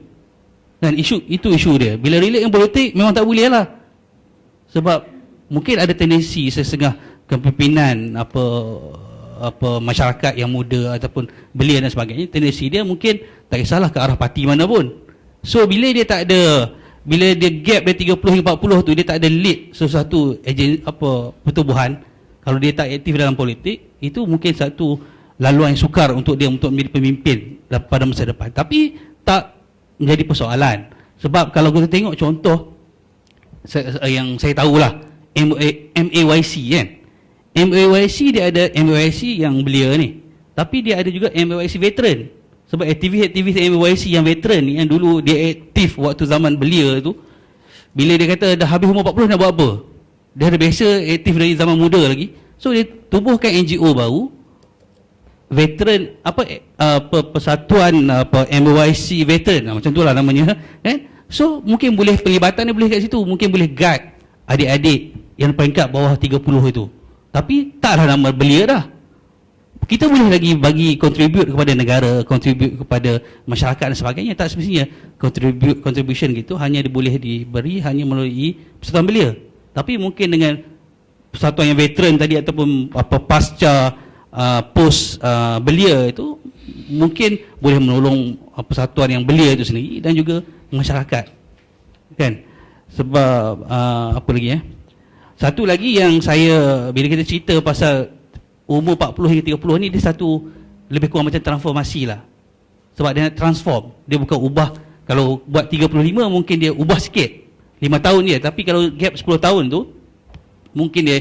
Speaker 8: Dan itu isu dia. Bila relate dengan politik memang tak boleh lah. Sebab mungkin ada tendensi sesengah kepimpinan apa masyarakat yang muda ataupun belia dan sebagainya, tendensi dia mungkin tak kisahlah ke arah parti mana pun. So bila dia gap dari 30 hingga 40 tu, dia tak ada lead sesuatu pertubuhan, kalau dia tak aktif dalam politik, itu mungkin satu laluan yang sukar untuk dia untuk menjadi pemimpin pada masa depan. Tapi tak menjadi persoalan. Sebab kalau kita tengok contoh yang saya tahulah, MAYC kan. MAYC dia ada MAYC yang belia ni, tapi dia ada juga MAYC veteran. Sebab aktivis MAYC yang veteran ni, yang dulu dia aktif waktu zaman belia tu, bila dia kata dah habis umur 40 nak buat apa, dia dah biasa aktif dari zaman muda lagi. So dia tubuhkan NGO baru, veteran persatuan MAYC veteran, macam tu lah namanya kan. So mungkin boleh pelibatan dia boleh kat situ, mungkin boleh guide adik-adik yang peringkat bawah 30 itu. Tapi taklah nama belia dah. Kita boleh lagi bagi contribute kepada negara, contribute kepada masyarakat dan sebagainya. Tak semestinya contribution gitu hanya boleh diberi hanya melalui persatuan belia. Tapi mungkin dengan persatuan yang veteran tadi ataupun pasca post belia itu mungkin boleh menolong persatuan yang belia itu sendiri dan juga masyarakat, kan? Sebab apa lagi satu lagi yang saya, bila kita cerita pasal umur 40 hingga 30 ni, dia satu lebih kurang macam transformasi lah. Sebab dia nak transform, dia bukan ubah. Kalau buat 35 mungkin dia ubah sikit 5 tahun dia, tapi kalau gap 10 tahun tu mungkin dia,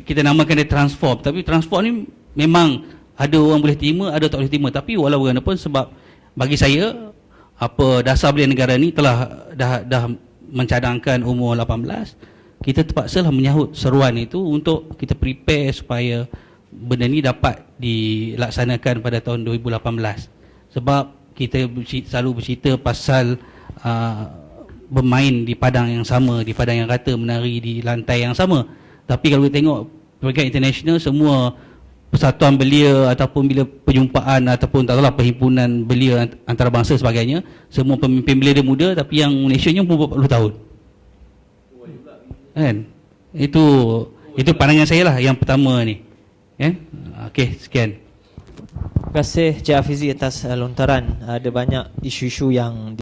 Speaker 8: kita namakan dia transform. Tapi transform ni memang ada orang boleh terima, ada tak boleh terima. Tapi walau bagaimanapun, sebab bagi saya apa dasar belia negara ni telah dah mencadangkan umur 18, kita terpaksalah menyahut seruan itu untuk kita prepare supaya benda ni dapat dilaksanakan pada tahun 2018. Sebab kita selalu bercerita pasal bermain di padang yang sama, di padang yang rata, menari di lantai yang sama. Tapi kalau kita tengok peringkat international, semua persatuan belia ataupun bila perjumpaan ataupun tak tahulah perhimpunan belia antarabangsa sebagainya, semua pemimpin belia dia muda, tapi yang Malaysia nya umur 40 tahun. Kan? Itu pandangan saya lah yang pertama ni. Okey, sekian.
Speaker 3: Terima kasih Cik Hafizi atas lontaran. Ada banyak isu-isu yang